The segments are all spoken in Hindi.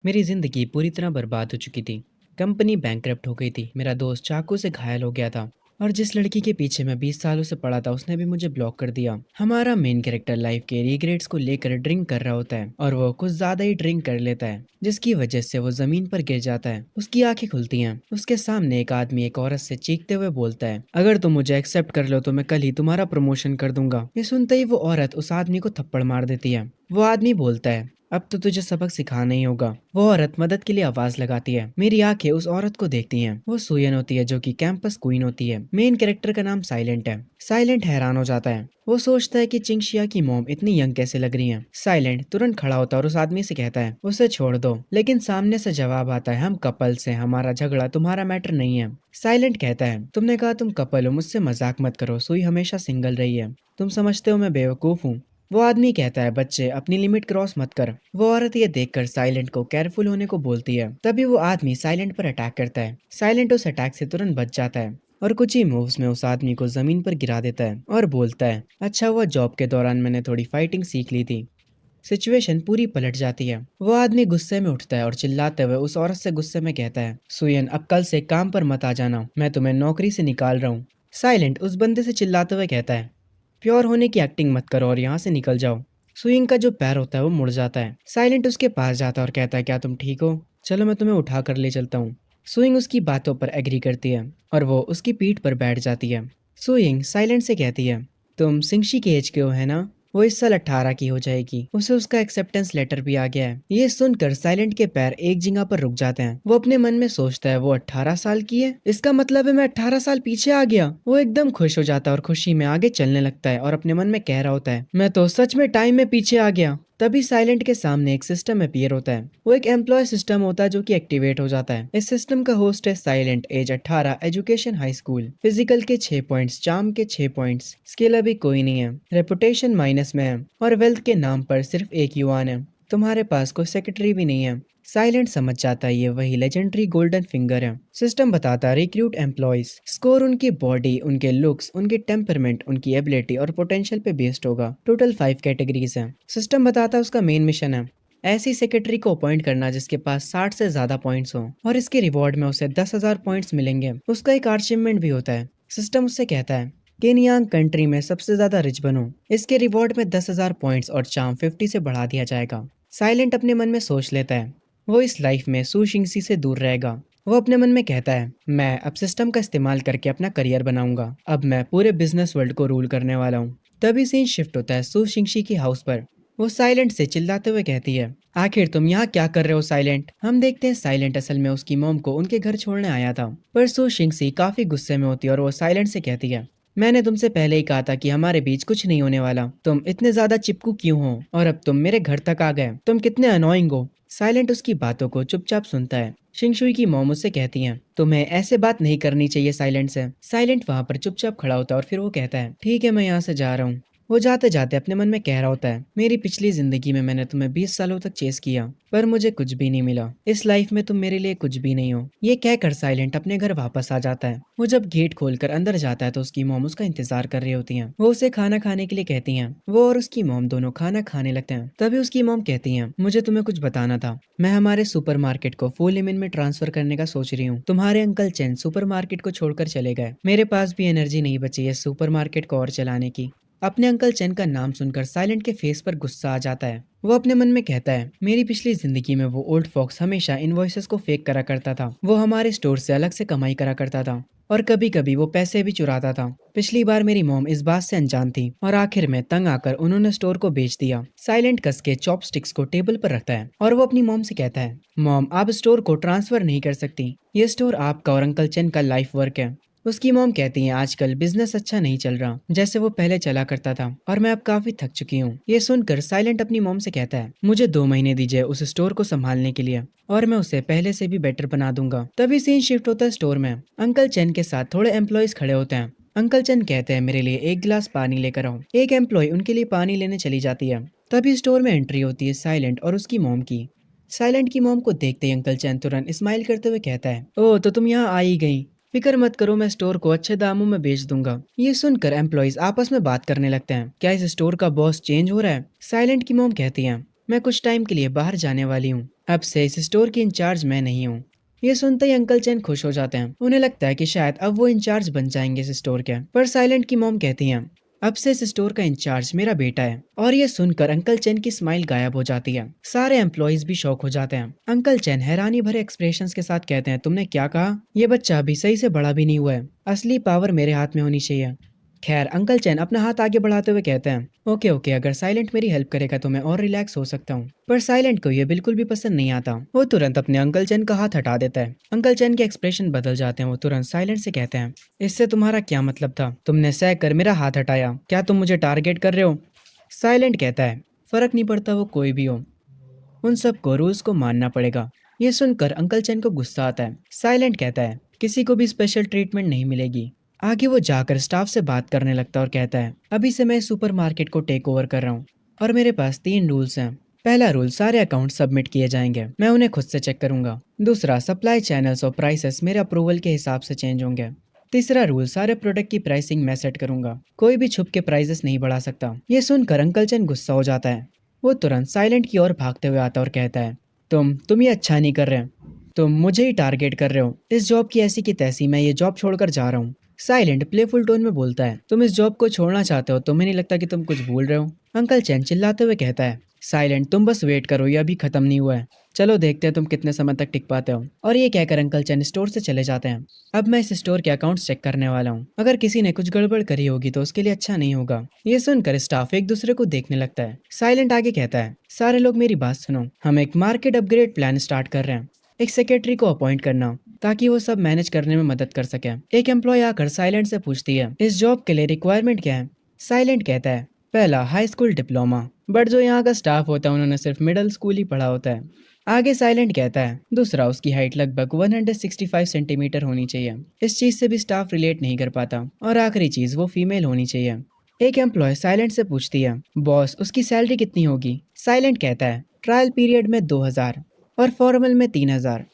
मेरी जिंदगी पूरी तरह बर्बाद हो चुकी थी। कंपनी बैंकरप्ट हो गई थी। मेरा दोस्त चाकू से घायल हो गया था। और जिस लड़की के पीछे मैं 20 सालों से पड़ा था उसने भी मुझे ब्लॉक कर दिया। हमारा मेन कैरेक्टर लाइफ के रिग्रेट्स को लेकर ड्रिंक कर रहा होता है और वो कुछ ज्यादा ही ड्रिंक कर लेता है, जिसकी वजह से वो जमीन पर गिर जाता है। उसकी आंखें खुलती हैं। उसके सामने एक आदमी एक औरत से चीखते हुए बोलता है, अगर तुम मुझे एक्सेप्ट कर लो तो मैं कल ही तुम्हारा प्रमोशन कर दूंगा। ये सुनते ही वो औरत उस आदमी को थप्पड़ मार देती है। वो आदमी बोलता है, अब तो तुझे सबक सिखाना ही होगा। वो औरत मदद के लिए आवाज लगाती है। मेरी आंखें उस औरत को देखती हैं। वो सुयन होती है जो कि कैंपस क्वीन होती है। मेन कैरेक्टर का नाम साइलेंट है। साइलेंट हैरान हो जाता है। वो सोचता है कि चिंगशिया की मॉम इतनी यंग कैसे लग रही है। साइलेंट तुरंत खड़ा होता है और उस आदमी से कहता है, उसे छोड़ दो। लेकिन सामने से जवाब आता है, हम कपल्स हैं, हमारा झगड़ा तुम्हारा मैटर नहीं है। साइलेंट कहता है, तुमने कहा तुम कपल हो, मुझसे मजाक मत करो, सुई हमेशा सिंगल रही है। तुम समझते हो मैं बेवकूफ हूँ। वो आदमी कहता है, बच्चे अपनी लिमिट क्रॉस मत कर। वो औरत ये देखकर साइलेंट को केयरफुल होने को बोलती है। तभी वो आदमी साइलेंट पर अटैक करता है। साइलेंट उस अटैक से तुरंत बच जाता है और कुछ ही मूव्स में उस आदमी को जमीन पर गिरा देता है और बोलता है, अच्छा हुआ जॉब के दौरान मैंने थोड़ी फाइटिंग सीख ली थी। सिचुएशन पूरी पलट जाती है। वो आदमी गुस्से में उठता है और चिल्लाते हुए उस औरत से गुस्से में कहता है, सुयन अब कल से काम पर मत आ जाना, मैं तुम्हें नौकरी से निकाल रहा हूँ। साइलेंट उस बंदे से चिल्लाते हुए कहता है, प्योर होने की एक्टिंग मत करो और यहाँ से निकल जाओ। सुइंग का जो पैर होता है वो मुड़ जाता है। साइलेंट उसके पास जाता है और कहता है, क्या तुम ठीक हो? चलो मैं तुम्हें उठा कर ले चलता हूँ। सुइंग उसकी बातों पर एग्री करती है और वो उसकी पीठ पर बैठ जाती है। सुइंग साइलेंट से कहती है, तुम सिंगशी के एज के हो है ना? वो इस साल 18 की हो जाएगी। उसे उसका एक्सेप्टेंस लेटर भी आ गया है। ये सुनकर साइलेंट के पैर एक जगह पर रुक जाते हैं। वो अपने मन में सोचता है, वो 18 साल की है, इसका मतलब है मैं 18 साल पीछे आ गया। वो एकदम खुश हो जाता है और खुशी में आगे चलने लगता है और अपने मन में कह रहा होता है, मैं तो सच में टाइम में पीछे आ गया। तभी साइलेंट के सामने एक सिस्टम अपीयर होता है। वो एक एम्प्लॉय सिस्टम होता है जो कि एक्टिवेट हो जाता है। इस सिस्टम का होस्ट है silent, age 18, education high school, physical के 6 पॉइंट्स, चार्म के 6 पॉइंट्स, स्किल अभी कोई नहीं है, रेपुटेशन माइनस में है और वेल्थ के नाम पर सिर्फ एक युआन है। तुम्हारे पास कोई सेक्रेटरी भी नहीं है। साइलेंट समझ जाता है ये वही लेजेंडरी गोल्डन फिंगर है। सिस्टम बताता है रिक्रूट एम्प्लॉयज, स्कोर उनकी बॉडी, उनके लुक्स, उनके टेम्परमेंट, उनकी एबिलिटी और पोटेंशियल पे बेस्ड होगा। टोटल 5 कैटेगरीज हैं। सिस्टम बताता है उसका मेन मिशन है ऐसी सेक्रेटरी को अपॉइंट करना जिसके पास 60 से ज्यादा पॉइंट्स हो और इसके रिवॉर्ड में उसे 10,000 पॉइंट्स मिलेंगे। उसका एक अचीवमेंट भी होता है। सिस्टम उससे कहता है, केनियांग कंट्री में सबसे ज्यादा रिच बनो, इसके रिवॉर्ड में 10,000 पॉइंट्स और चार्म 50 से बढ़ा दिया जाएगा। साइलेंट अपने मन में सोच लेता है, वो इस लाइफ में सू शिंगसी से दूर रहेगा। वो अपने मन में कहता है, मैं अब सिस्टम का इस्तेमाल करके अपना करियर बनाऊंगा, अब मैं पूरे बिजनेस वर्ल्ड को रूल करने वाला हूँ। तभी सीन शिफ्ट होता है सू शिंगशी की हाउस पर। वो साइलेंट से चिल्लाते हुए कहती है, आखिर तुम यहाँ क्या कर रहे हो साइलेंट? हम देखते हैं साइलेंट असल में उसकी मॉम को उनके घर छोड़ने आया था। पर सू शिंगसी काफी गुस्से में होती है और वो साइलेंट से कहती है, मैंने तुमसे पहले ही कहा था कि हमारे बीच कुछ नहीं होने वाला, तुम इतने ज्यादा चिपकू क्यों हो और अब तुम मेरे घर तक आ गए, तुम कितने अनोइंग हो। साइलेंट उसकी बातों को चुपचाप सुनता है। शिंगशुई की मॉम उससे कहती हैं, तुम्हें ऐसे बात नहीं करनी चाहिए साइलेंट से। साइलेंट वहां पर चुपचाप खड़ा होता है और फिर वो कहता है, ठीक है मैं यहाँ से जा रहा हूँ। वो जाते जाते अपने मन में कह रहा होता है, मेरी पिछली जिंदगी में मैंने तुम्हें 20 सालों तक चेस किया पर मुझे कुछ भी नहीं मिला, इस लाइफ में तुम मेरे लिए कुछ भी नहीं हो। ये कहकर साइलेंट अपने घर वापस आ जाता है। वो जब गेट खोलकर अंदर जाता है तो उसकी मॉम उसका इंतजार कर रही होती हैं। वो उसे खाना खाने के लिए कहती हैं। वो और उसकी मॉम दोनों खाना खाने लगते हैं। तभी उसकी मॉम कहती हैं, मुझे तुम्हें कुछ बताना था, मैं हमारे सुपरमार्केट को फुल लिमिन में ट्रांसफर करने का सोच रही हूँ। तुम्हारे अंकल चेन सुपरमार्केट को छोड़कर चले गए, मेरे पास भी एनर्जी नहीं बची है सुपरमार्केट को और चलाने की। अपने अंकल चेन का नाम सुनकर साइलेंट के फेस पर गुस्सा आ जाता है। वो अपने मन में कहता है, मेरी पिछली जिंदगी में वो ओल्ड फॉक्स हमेशा इनवॉइसेस को फेक करा करता था। वो हमारे स्टोर से अलग से कमाई करा करता था और कभी कभी वो पैसे भी चुराता था। पिछली बार मेरी मॉम इस बात से अनजान थी और आखिर में तंग आकर उन्होंने स्टोर को बेच दिया। साइलेंट कस के चॉपस्टिक्स को टेबल पर रखता है और वो अपनी मॉम से कहता है, मॉम आप स्टोर को ट्रांसफर नहीं कर सकती, ये स्टोर आपका और अंकल चेन का लाइफ वर्क है। उसकी मॉम कहती है, आजकल बिजनेस अच्छा नहीं चल रहा जैसे वो पहले चला करता था और मैं अब काफी थक चुकी हूँ। ये सुनकर साइलेंट अपनी मॉम से कहता है, मुझे 2 महीने दीजिए उस स्टोर को संभालने के लिए और मैं उसे पहले से भी बेटर बना दूंगा। तभी सीन शिफ्ट होता है स्टोर में। अंकल चेन के साथ थोड़े एम्प्लॉयज खड़े होते हैं। अंकल चेन कहते हैं, मेरे लिए एक गिलास पानी लेकर आओ। एक एम्प्लॉय उनके लिए पानी लेने चली जाती है। तभी स्टोर में एंट्री होती है साइलेंट और उसकी मॉम की। साइलेंट की मॉम को देखते ही अंकल चैन तुरंत स्माइल करते हुए कहता है, ओह तो तुम यहाँ आ ही गई, फिक्र मत करो मैं स्टोर को अच्छे दामों में बेच दूंगा। ये सुनकर एम्प्लॉयज आपस में बात करने लगते हैं, क्या इस स्टोर का बॉस चेंज हो रहा है? साइलेंट की मॉम कहती हैं, मैं कुछ टाइम के लिए बाहर जाने वाली हूँ। अब से इस स्टोर की इंचार्ज मैं नहीं हूँ। ये सुनते ही अंकल चैन खुश हो जाते हैं। उन्हें लगता है कि शायद अब वो इंचार्ज बन जाएंगे इस स्टोर के। पर साइलेंट की मॉम कहती हैं, अब से इस स्टोर का इंचार्ज मेरा बेटा है। और ये सुनकर अंकल चैन की स्माइल गायब हो जाती है। सारे एम्प्लॉयज भी शॉक हो जाते हैं। अंकल चैन हैरानी भरे एक्सप्रेशंस के साथ कहते हैं, तुमने क्या कहा? ये बच्चा अभी सही से बड़ा भी नहीं हुआ है। असली पावर मेरे हाथ में होनी चाहिए। खैर, अंकल चैन अपना हाथ आगे बढ़ाते हुए कहते हैं, ओके ओके, अगर साइलेंट मेरी हेल्प करेगा तो मैं और रिलैक्स हो सकता हूँ। पर साइलेंट को ये बिल्कुल भी पसंद नहीं आता। वो तुरंत अपने अंकल चैन का हाथ हटा देता है। अंकल चैन के एक्सप्रेशन बदल जाते हैं। वो तुरंत साइलेंट से कहते हैं, इससे तुम्हारा क्या मतलब था? तुमने सह कर मेरा हाथ हटाया, क्या तुम मुझे टारगेट कर रहे हो? साइलेंट कहता है, फर्क नहीं पड़ता वो कोई भी हो, उन सबको रूल्स को मानना पड़ेगा। ये सुनकर अंकल चैन को गुस्सा आता है। साइलेंट कहता है, किसी को भी स्पेशल ट्रीटमेंट नहीं मिलेगी। आगे वो जाकर स्टाफ से बात करने लगता है और कहता है, अभी से मैं सुपरमार्केट को टेक ओवर कर रहा हूँ और मेरे पास 3 रूल्स हैं। पहला रूल, सारे अकाउंट सबमिट किए जाएंगे, मैं उन्हें खुद से चेक करूंगा। दूसरा, सप्लाई चैनल्स और प्राइसेस मेरे अप्रूवल के हिसाब से चेंज होंगे। तीसरा रूल, सारे प्रोडक्ट की प्राइसिंग मैं सेट करूंगा, कोई भी छुप के प्राइसेस नहीं बढ़ा सकता। ये सुनकर अंकल चैन गुस्सा हो जाता है। वो तुरंत साइलेंट की ओर भागते हुए आता और कहता है, तुम ये अच्छा नहीं कर रहे। तुम मुझे ही टारगेट कर रहे हो। इस जॉब की ऐसी की तैसी, मैं ये जॉब छोड़कर जा रहा हूँ। साइलेंट प्लेफुल टोन में बोलता है, तुम इस जॉब को छोड़ना चाहते हो? तुम्हें नहीं लगता कि तुम कुछ भूल रहे हो? अंकल चैन चिल्लाते हुए कहता है, साइलेंट तुम बस वेट करो, ये अभी खत्म नहीं हुआ है। चलो देखते हैं तुम कितने समय तक टिक पाते हो। और ये कहकर अंकल चैन स्टोर से चले जाते हैं। अब मैं इस स्टोर के अकाउंट्स चेक करने वाला हूँ। अगर किसी ने कुछ गड़बड़ करी होगी तो उसके लिए अच्छा नहीं होगा। ये सुनकर स्टाफ एक दूसरे को देखने लगता है। साइलेंट आगे कहता है, सारे लोग मेरी बात सुनो, हम एक मार्केट अपग्रेड प्लान स्टार्ट कर रहे हैं। एक सेक्रेटरी को अपॉइंट करना ताकि वो सब मैनेज करने में मदद कर सके। एक एम्प्लॉय आकर साइलेंट से पूछती है, इस जॉब के लिए रिक्वायरमेंट क्या है? साइलेंट कहता है, पहला, हाई स्कूल डिप्लोमा, बट जो यहाँ का स्टाफ होता है उन्होंने सिर्फ मिडिल स्कूल ही पढ़ा होता है। आगे साइलेंट कहता है, दूसरा, उसकी हाइट लगभग 165 सेंटीमीटर होनी चाहिए, इस चीज से भी स्टाफ रिलेट नहीं कर पाता। और आखिरी चीज, वो फीमेल होनी चाहिए। एक एम्प्लॉय साइलेंट से पूछती है, बॉस उसकी सैलरी कितनी होगी? साइलेंट कहता है, ट्रायल पीरियड में 2000 और फॉर्मल में 3000।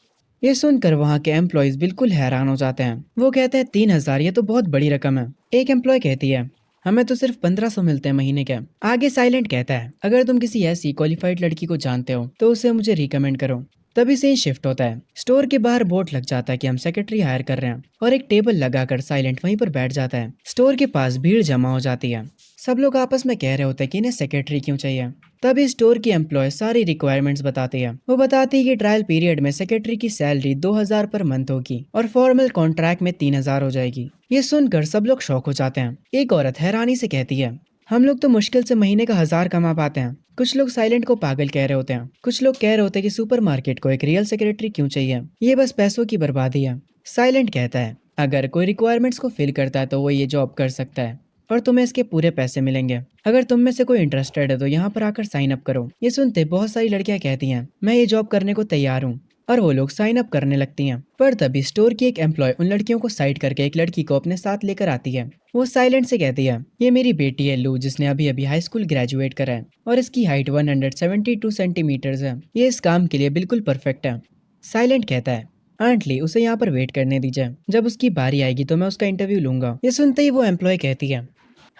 ये सुनकर वहाँ के एम्प्लॉयज बिल्कुल हैरान हो जाते हैं। वो कहते हैं, 3000, ये तो बहुत बड़ी रकम है। एक एम्प्लॉय कहती है, हमें तो सिर्फ 1500 मिलते हैं महीने के। आगे साइलेंट कहता है, अगर तुम किसी ऐसी क्वालिफाइड लड़की को जानते हो तो उसे मुझे रिकमेंड करो। तभी से ही शिफ्ट होता है। स्टोर के बाहर बोर्ड लग जाता है कि हम सेक्रेटरी हायर कर रहे हैं और एक टेबल लगाकर साइलेंट वहीं पर बैठ जाता है। स्टोर के पास भीड़ जमा हो जाती है। सब लोग आपस में कह रहे होते हैं कि इन्हें सेक्रेटरी क्यों चाहिए। तभी स्टोर की एम्प्लॉय सारी रिक्वायरमेंट्स बताती है। वो बताती है कि ट्रायल पीरियड में सेक्रेटरी की सैलरी 2000 पर मंथ होगी और फॉर्मल कॉन्ट्रैक्ट में 3000 हो जाएगी। ये सुनकर सब लोग शॉक हो जाते हैं। एक औरत हैरानी से कहती है, हम लोग तो मुश्किल से महीने का 1000 कमा पाते हैं। कुछ लोग साइलेंट को पागल कह रहे होते हैं। कुछ लोग कह रहे होते हैं कि सुपरमार्केट को एक रियल सेक्रेटरी क्यों चाहिए, ये बस पैसों की बर्बादी है। साइलेंट कहता है, अगर कोई रिक्वायरमेंट्स को फिल करता है तो वो ये जॉब कर सकता है और तुम्हें इसके पूरे पैसे मिलेंगे। अगर तुम में से कोई इंटरेस्टेड है तो यहाँ पर आकर साइन अप करो। ये सुनते बहुत सारी लड़कियां कहती हैं, मैं ये जॉब करने को तैयार हूँ, और वो लोग साइन अप करने लगती हैं। पर तभी स्टोर की एक एम्प्लॉय उन लड़कियों को साइड करके एक लड़की को अपने साथ लेकर आती है। वो साइलेंट से कहती है, ये मेरी बेटी है लू, जिसने अभी अभी हाई स्कूल ग्रेजुएट करा है और इसकी हाइट 172 सेंटीमीटर्स है। ये इस काम के लिए बिल्कुल परफेक्ट है। साइलेंट कहता है, आंटली उसे यहाँ पर वेट करने दीजिए, जब उसकी बारी आएगी तो मैं उसका इंटरव्यू लूंगा। ये सुनते ही वो एम्प्लॉय कहती है,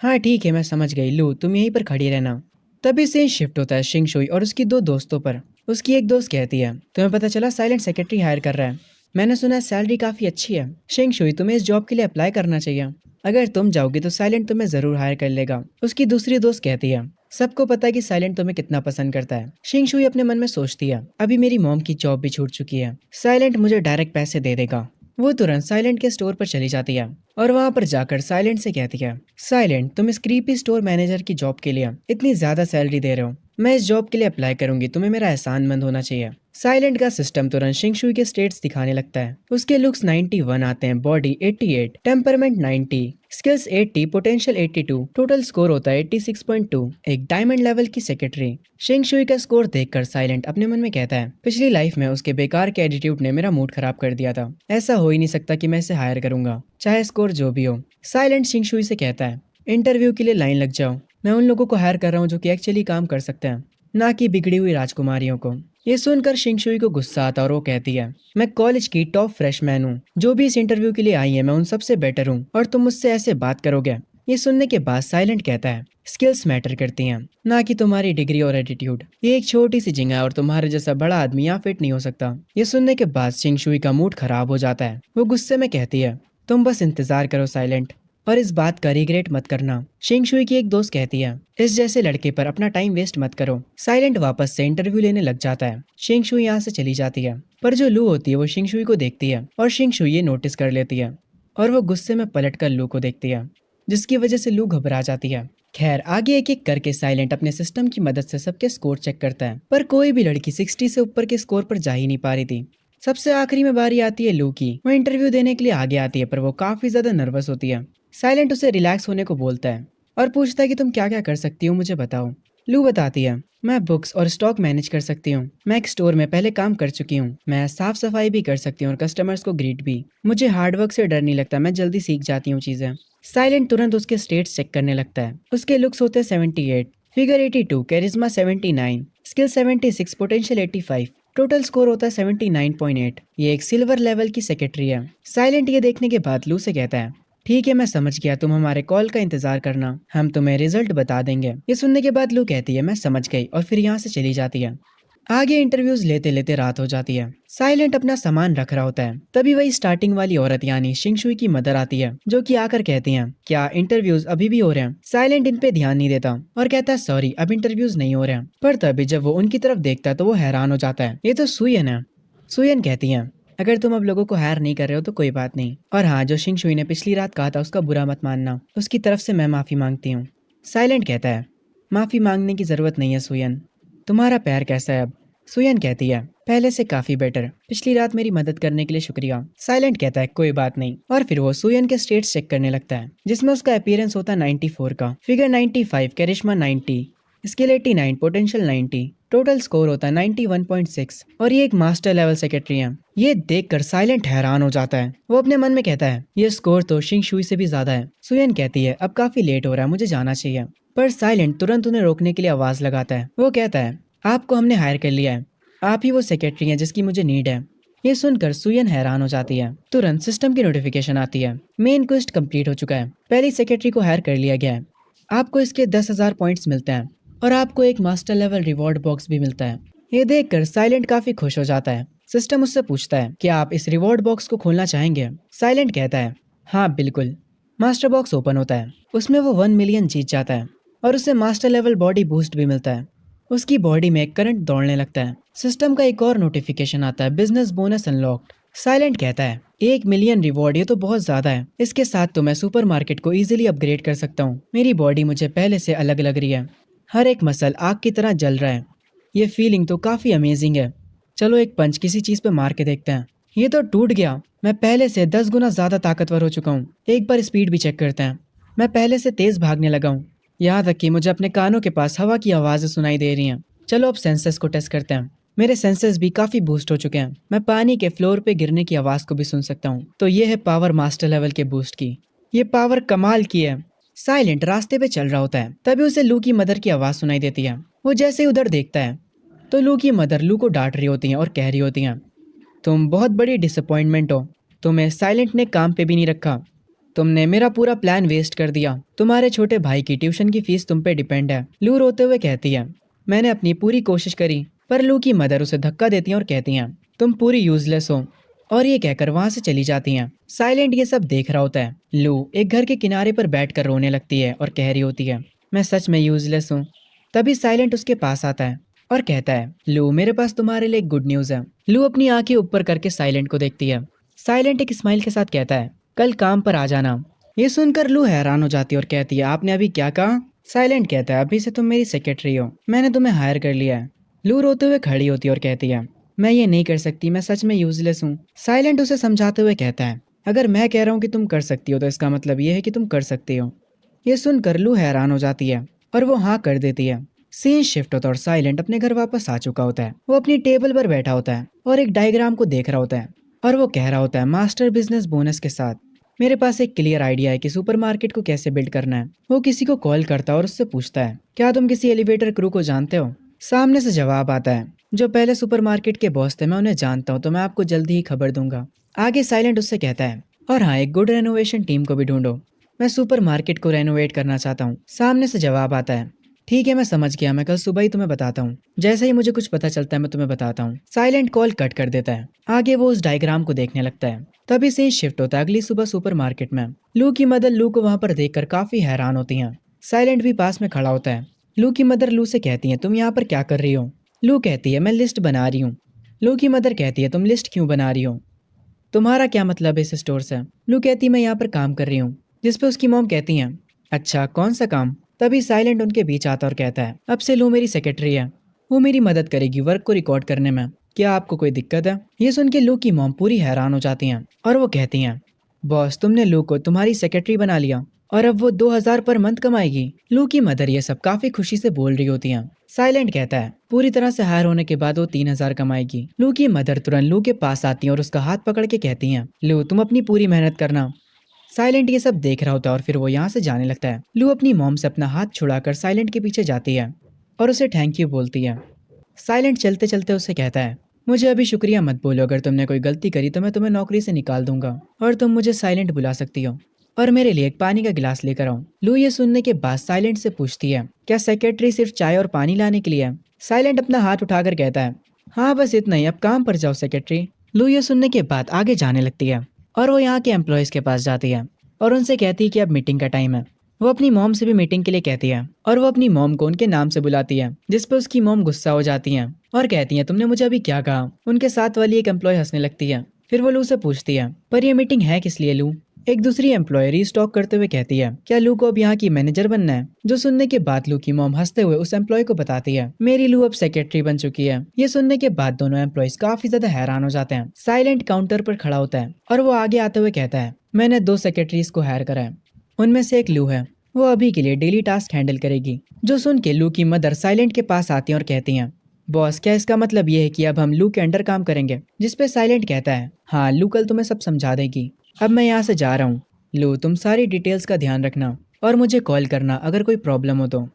हाँ ठीक है, मैं समझ गई, लू तुम यहीं पर खड़ी रहना। तभी सीन शिफ्ट होता है शिंग शुई और उसकी 2 दोस्तों पर। उसकी एक दोस्त कहती है, तुम्हें पता चला साइलेंट सेक्रेटरी हायर कर रहा है? मैंने सुना है सैलरी काफी अच्छी है। शिंग शुई, तुम्हें इस जॉब के लिए अप्लाई करना चाहिए। अगर तुम जाओगी तो साइलेंट तुम्हें जरूर हायर कर लेगा। उसकी दूसरी दोस्त कहती है, सबको पता है कि साइलेंट तुम्हें कितना पसंद करता है। शिंग शुई अपने मन में सोचती है, अभी मेरी मॉम की जॉब भी छूट चुकी है, साइलेंट मुझे डायरेक्ट पैसे दे देगा। वो तुरंत साइलेंट के स्टोर पर चली जाती है और वहाँ पर जाकर साइलेंट से कहती है, साइलेंट तुम इस क्रीपी स्टोर मैनेजर की जॉब के लिए इतनी ज्यादा सैलरी दे रहे हो, मैं इस जॉब के लिए अप्लाई करूंगी, तुम्हें मेरा एहसानमंद होना चाहिए। साइलेंट का सिस्टम तुरंत शिंग शुई के स्टेट्स दिखाने लगता है। उसके लुक्स 91 आते हैं, body 88, temperament 90, skills 80, potential 82, total score होता है 86.2, एक डायमंड लेवल की सेक्रेटरी। शिंग शुई का स्कोर देखकर साइलेंट अपने मन में कहता है, पिछली लाइफ में उसके बेकार के एटीट्यूड ने मेरा मूड खराब कर दिया था, ऐसा हो ही नहीं सकता कि मैं इसे हायर करूंगा, चाहे स्कोर जो भी हो। साइलेंट शिंग शुई से कहता है, इंटरव्यू के लिए लाइन लग जाओ, मैं उन लोगों को हायर कर रहा हूँ जो कि एक्चुअली काम कर सकते हैं, ना कि बिगड़ी हुई राजकुमारियों को। ये सुनकर शिंग शुई को गुस्सा आता और वो कहती है, मैं कॉलेज की टॉप फ्रेशमैन हूँ, जो भी इस इंटरव्यू के लिए आई है मैं उन सबसे बेटर हूँ और तुम मुझसे ऐसे बात करोगे? ये सुनने के बाद साइलेंट कहता है, स्किल्स मैटर करती हैं, ना कि तुम्हारी डिग्री और एटीट्यूड। ये एक छोटी सी जगह है और तुम्हारे जैसा बड़ा आदमी यहाँ फिट नहीं हो सकता। ये सुनने के बाद शिंगशुई का मूड खराब हो जाता है। वो गुस्से में कहती है, तुम बस इंतजार करो साइलेंट, और इस बात का रिग्रेट मत करना। शिंगशुई की एक दोस्त कहती है, इस जैसे लड़के पर अपना टाइम वेस्ट मत करो। साइलेंट वापस से इंटरव्यू लेने लग जाता है। शिंगशुई यहाँ से चली जाती है, पर जो लू होती है वो शिंगशुई को देखती है और शिंगशुई ये नोटिस कर लेती है और वो गुस्से में पलटकर लू को देखती है, जिसकी वजह से लू घबरा जाती है। खैर, आगे एक एक करके साइलेंट अपने सिस्टम की मदद से सबके स्कोर चेक करता है, पर कोई भी लड़की 60 से ऊपर के स्कोर पर जा ही नहीं पा रही थी। सबसे आखिरी में बारी आती है लू की। वो इंटरव्यू देने के लिए आगे आती है, पर वो काफी ज्यादा नर्वस होती है। साइलेंट उसे रिलैक्स होने को बोलता है और पूछता है कि तुम क्या क्या कर सकती हो, मुझे बताओ। लू बताती है, मैं बुक्स और स्टॉक मैनेज कर सकती हूँ, मैं एक स्टोर में पहले काम कर चुकी हूँ, मैं साफ सफाई भी कर सकती हूँ और कस्टमर्स को ग्रीट भी। मुझे हार्डवर्क से डर नहीं लगता, मैं जल्दी सीख जाती हूँ चीजें। साइलेंट तुरंत उसके स्टेट्स चेक करने लगता है। उसके लुक्स होते हैं 78, figure 82, charisma 79, skill 76, potential 85, total score होता है 79.8। ये एक सिल्वर लेवल की सेक्रेटरी है। साइलेंट ये देखने के बाद लू से कहता है, ठीक है, मैं समझ गया, तुम हमारे कॉल का इंतजार करना, हम तुम्हें रिजल्ट बता देंगे। ये सुनने के बाद लू कहती है, मैं समझ गई, और फिर यहाँ से चली जाती है। आगे इंटरव्यूज लेते लेते रात हो जाती है। साइलेंट अपना सामान रख रहा होता है, तभी वही स्टार्टिंग वाली औरत यानी शिंगशुई की मदर आती है, जो कि आकर कहती हैं, क्या इंटरव्यूज अभी भी हो रहे हैं? साइलेंट इन पे ध्यान नहीं देता और कहता है, सॉरी, अब इंटरव्यूज नहीं हो रहे हैं। पर तभी जब वो उनकी तरफ देखता है तो वो हैरान हो जाता है, ये तो सुयन है। सुयन कहती है, अगर तुम अब लोगों को हायर नहीं कर रहे हो तो कोई बात नहीं, और हाँ, जो शिंगशुई ने पिछली रात कहा था उसका बुरा मत मानना, उसकी तरफ से मैं माफी मांगती हूँ। साइलेंट कहता है, माफी मांगने की जरूरत नहीं है सुयन, तुम्हारा पैर कैसा है अब? सुयन कहती है, पहले से काफी बेटर, पिछली रात मेरी मदद करने के लिए शुक्रिया। साइलेंट कहता है, कोई बात नहीं, और फिर वो सुयन के स्टेट्स चेक करने लगता है, जिसमें उसका अपीयरेंस होता है 94 का, figure 95, कैरिश्मा 90, skill 89, potential 90, total score होता है 91.6, और ये एक मास्टर लेवल सेक्रेटरी है। ये देखकर साइलेंट हैरान हो जाता है। वो अपने मन में कहता है, ये स्कोर तो शिंगशुई से भी ज्यादा है। सुयन कहती है, अब काफी लेट हो रहा है, मुझे जाना चाहिए। पर साइलेंट तुरंत उन्हें रोकने के लिए आवाज लगाता है। वो कहता है, आपको हमने हायर कर लिया है, आप ही वो सेक्रेटरी हैं जिसकी मुझे नीड है। ये सुनकर सुयन हैरान हो जाती है। तुरंत सिस्टम की नोटिफिकेशन आती है, मेन क्वेस्ट कंप्लीट हो चुका है, पहली सेक्रेटरी को हायर कर लिया गया है, आपको इसके 10,000 पॉइंट्स मिलते हैं और आपको एक मास्टर लेवल रिवॉर्ड बॉक्स भी मिलता है। ये देखकर साइलेंट काफी खुश हो जाता है। सिस्टम उससे पूछता है, क्या आप इस रिवॉर्ड बॉक्स को खोलना चाहेंगे? साइलेंट कहता है, हाँ बिल्कुल। मास्टर बॉक्स ओपन होता है, उसमें वो 1 मिलियन जीत जाता है और उसे मास्टर लेवल बॉडी बूस्ट भी मिलता है। उसकी बॉडी में करंट दौड़ने लगता है। सिस्टम का एक और नोटिफिकेशन आता है, बिजनेस बोनस अनलॉक्ड। साइलेंट कहता है, 1 मिलियन रिवॉर्ड, ये तो बहुत ज्यादा है, इसके साथ तो मैं सुपरमार्केट को इजीली अपग्रेड कर सकता हूँ। मेरी बॉडी मुझे पहले से अलग लग रही है, हर एक मसल आग की तरह जल रहा है, ये फीलिंग तो काफी अमेजिंग है। चलो एक पंच किसी चीज पे मार के देखते हैं। ये तो टूट गया, मैं पहले से 10 गुना ज्यादा ताकतवर हो चुका हूँ। एक बार स्पीड भी चेक करते हैं, मैं पहले से तेज भागने लगा हूँ, यहाँ तक कि मुझे अपने कानों के पास हवा की आवाजें सुनाई दे रही हैं। चलो अब सेंसर्स को टेस्ट करते हैं, मेरे सेंसर्स भी काफी बूस्ट हो चुके हैं, मैं पानी के फ्लोर पे गिरने की आवाज को भी सुन सकता हूँ। तो ये है पावर मास्टर लेवल के बूस्ट की, ये पावर कमाल की है। साइलेंट रास्ते पे चल रहा होता है, तभी उसे लू की मदर की आवाज सुनाई देती है। वो जैसे ही उधर देखता है तो लू की मदर लू को डांट रही होती हैं और कह रही होती हैं, तुम बहुत बड़ी डिसअपॉइंटमेंट हो, तुम्हें साइलेंट ने काम पे भी नहीं रखा, तुमने मेरा पूरा प्लान वेस्ट कर दिया, तुम्हारे छोटे भाई की ट्यूशन की फीस तुम पे डिपेंड है। लू रोते हुए कहती है, मैंने अपनी पूरी कोशिश करी, पर लू की मदर उसे धक्का देती हैं और कहती हैं, तुम पूरी यूजलेस हो, और ये कहकर वहां से चली जाती हैं। साइलेंट ये सब देख रहा होता है। लू एक घर के किनारे पर बैठकर रोने लगती है और कह रही होती है, मैं सच में यूजलेस हूँ। तभी साइलेंट उसके पास आता है और कहता है, लू मेरे पास तुम्हारे लिए एक गुड न्यूज है। लू अपनी आंखें ऊपर करके साइलेंट को देखती है। साइलेंट एक स्माइल के साथ कहता है, कल काम पर आ जाना। ये सुनकर लू हैरान हो जाती है और कहती है, आपने अभी क्या कहा? साइलेंट कहता है, अभी से तुम मेरी सेक्रेटरी हो, मैंने तुम्हें हायर कर लिया है। लू रोते हुए खड़ी होती है और कहती है, मैं ये नहीं कर सकती, मैं सच में यूजलेस हूँ। साइलेंट उसे समझाते हुए कहता है, अगर मैं कह रहा हूँ कि तुम कर सकती हो तो इसका मतलब ये है कि तुम कर सकती हो। ये सुनकर लू हैरान हो जाती है और वो हाँ कर देती है। सीन शिफ्ट होता है और साइलेंट अपने घर वापस आ चुका होता है। वो अपनी टेबल पर बैठा होता है और एक डायग्राम को देख रहा होता है और वो कह रहा होता है, मास्टर बिजनेस बोनस के साथ मेरे पास एक क्लियर आइडिया है कि सुपरमार्केट को कैसे बिल्ड करना है। वो किसी को कॉल करता है और उससे पूछता है, क्या तुम किसी एलिवेटर क्रू को जानते हो? सामने से जवाब आता है, जो पहले सुपरमार्केट के बॉस थे, मैं उन्हें जानता हूँ, तो मैं आपको जल्दी ही खबर दूंगा। आगे साइलेंट उससे कहता है, और हाँ, एक गुड रेनोवेशन टीम को भी ढूंढो। मैं सुपरमार्केट को रेनोवेट करना चाहता हूँ। सामने से जवाब आता है, ठीक है मैं समझ गया, मैं कल सुबह ही तुम्हें बताता हूँ। जैसे ही मुझे कुछ पता चलता है मैं तुम्हें बताता हूँ। साइलेंट कॉल कट कर देता है। आगे वो उस डायग्राम को देखने लगता है। तभी से शिफ्ट होता है अगली सुबह सुपरमार्केट में। लू की मदर लू को वहां पर देखकर काफी हैरान होती हैं। साइलेंट भी पास में खड़ा होता है। लू की मदर लू से कहती है, तुम यहाँ पर क्या कर रही हो? लू कहती है, मैं लिस्ट बना रही हूँ। लू की मदर कहती है, तुम लिस्ट क्यों बना रही हो? तुम्हारा क्या मतलब है इस स्टोर से? लू कहती, मैं यहाँ पर काम कर रही हूँ। जिस पे उसकी मॉम कहती हैं, अच्छा कौन सा काम? तभी साइलेंट उनके बीच आता और कहता है, अब से लू मेरी सेक्रेटरी है। वो मेरी मदद करेगी वर्क को रिकॉर्ड करने में। क्या आपको कोई दिक्कत है? ये सुन के लू की मॉम पूरी हैरान हो जाती हैं और वो कहती हैं, बॉस तुमने लू को तुम्हारी सेक्रेटरी बना लिया और अब वो 2000 पर मंथ कमाएगी। लू की मदर ये सब काफी खुशी से बोल रही होती हैं। साइलेंट कहता है, पूरी तरह से हायर होने के बाद वो 3000 कमाएगी। लू की मदर तुरंत लू के पास आती हैं और उसका हाथ पकड़ के कहती हैं, लू तुम अपनी पूरी मेहनत करना। साइलेंट ये सब देख रहा होता है और फिर वो यहाँ से जाने लगता है। लू अपनी मॉम से अपना हाथ छुड़ाकर साइलेंट के पीछे जाती है और उसे थैंक यू बोलती है। साइलेंट चलते चलते उससे कहता है, मुझे अभी शुक्रिया मत बोलो, अगर तुमने कोई गलती करी तो मैं तुम्हें नौकरी से निकाल दूंगा और तुम मुझे साइलेंट बुला सकती हो और मेरे लिए एक पानी का गिलास लेकर आओ। लू ये सुनने के बाद साइलेंट से पूछती है, क्या सेक्रेटरी सिर्फ चाय और पानी लाने के लिए है? साइलेंट अपना हाथ उठाकर कहता है, हाँ बस इतना ही, अब काम पर जाओ सेक्रेटरी। लू ये सुनने के बाद आगे जाने लगती है और वो यहाँ के एम्प्लॉयज के पास जाती है और उनसे कहती है कि अब मीटिंग का टाइम है। वो अपनी मॉम से भी मीटिंग के लिए कहती है और वो अपनी मॉम को उनके नाम से बुलाती है, जिस पे उसकी मॉम गुस्सा हो जाती है और कहती है, तुमने मुझे अभी क्या कहा? उनके साथ वाली एक एम्प्लॉय हंसने लगती है। फिर वो लू से पूछती है, पर ये मीटिंग है किस लिए लू? एक दूसरी एम्प्लॉय रीस्टॉक करते हुए कहती है, क्या लू को अब यहाँ की मैनेजर बनना है? जो सुनने के बाद लू की मॉम हंसते हुए उस एम्प्लॉय को बताती है, मेरी लू अब सेक्रेटरी बन चुकी है। ये सुनने के बाद दोनों एम्प्लॉयज काफी ज्यादा हैरान हो जाते हैं। साइलेंट काउंटर पर खड़ा होता है और वो आगे आते हुए कहता है, मैंने 2 सेक्रेटरीज को हायर करा है, उनमें से एक लू है, वो अभी के लिए डेली टास्क हैंडल करेगी। जो सुन के लू की मदर साइलेंट के पास आती है और कहती हैं, बॉस क्या इसका मतलब ये है कि अब हम लू के अंडर काम करेंगे? जिस पे साइलेंट कहता है, हाँ लू कल तुम्हें सब समझा देगी। अब मैं यहाँ से जा रहा हूँ। लू तुम सारी डिटेल्स का ध्यान रखना और मुझे कॉल करना अगर कोई प्रॉब्लम हो तो।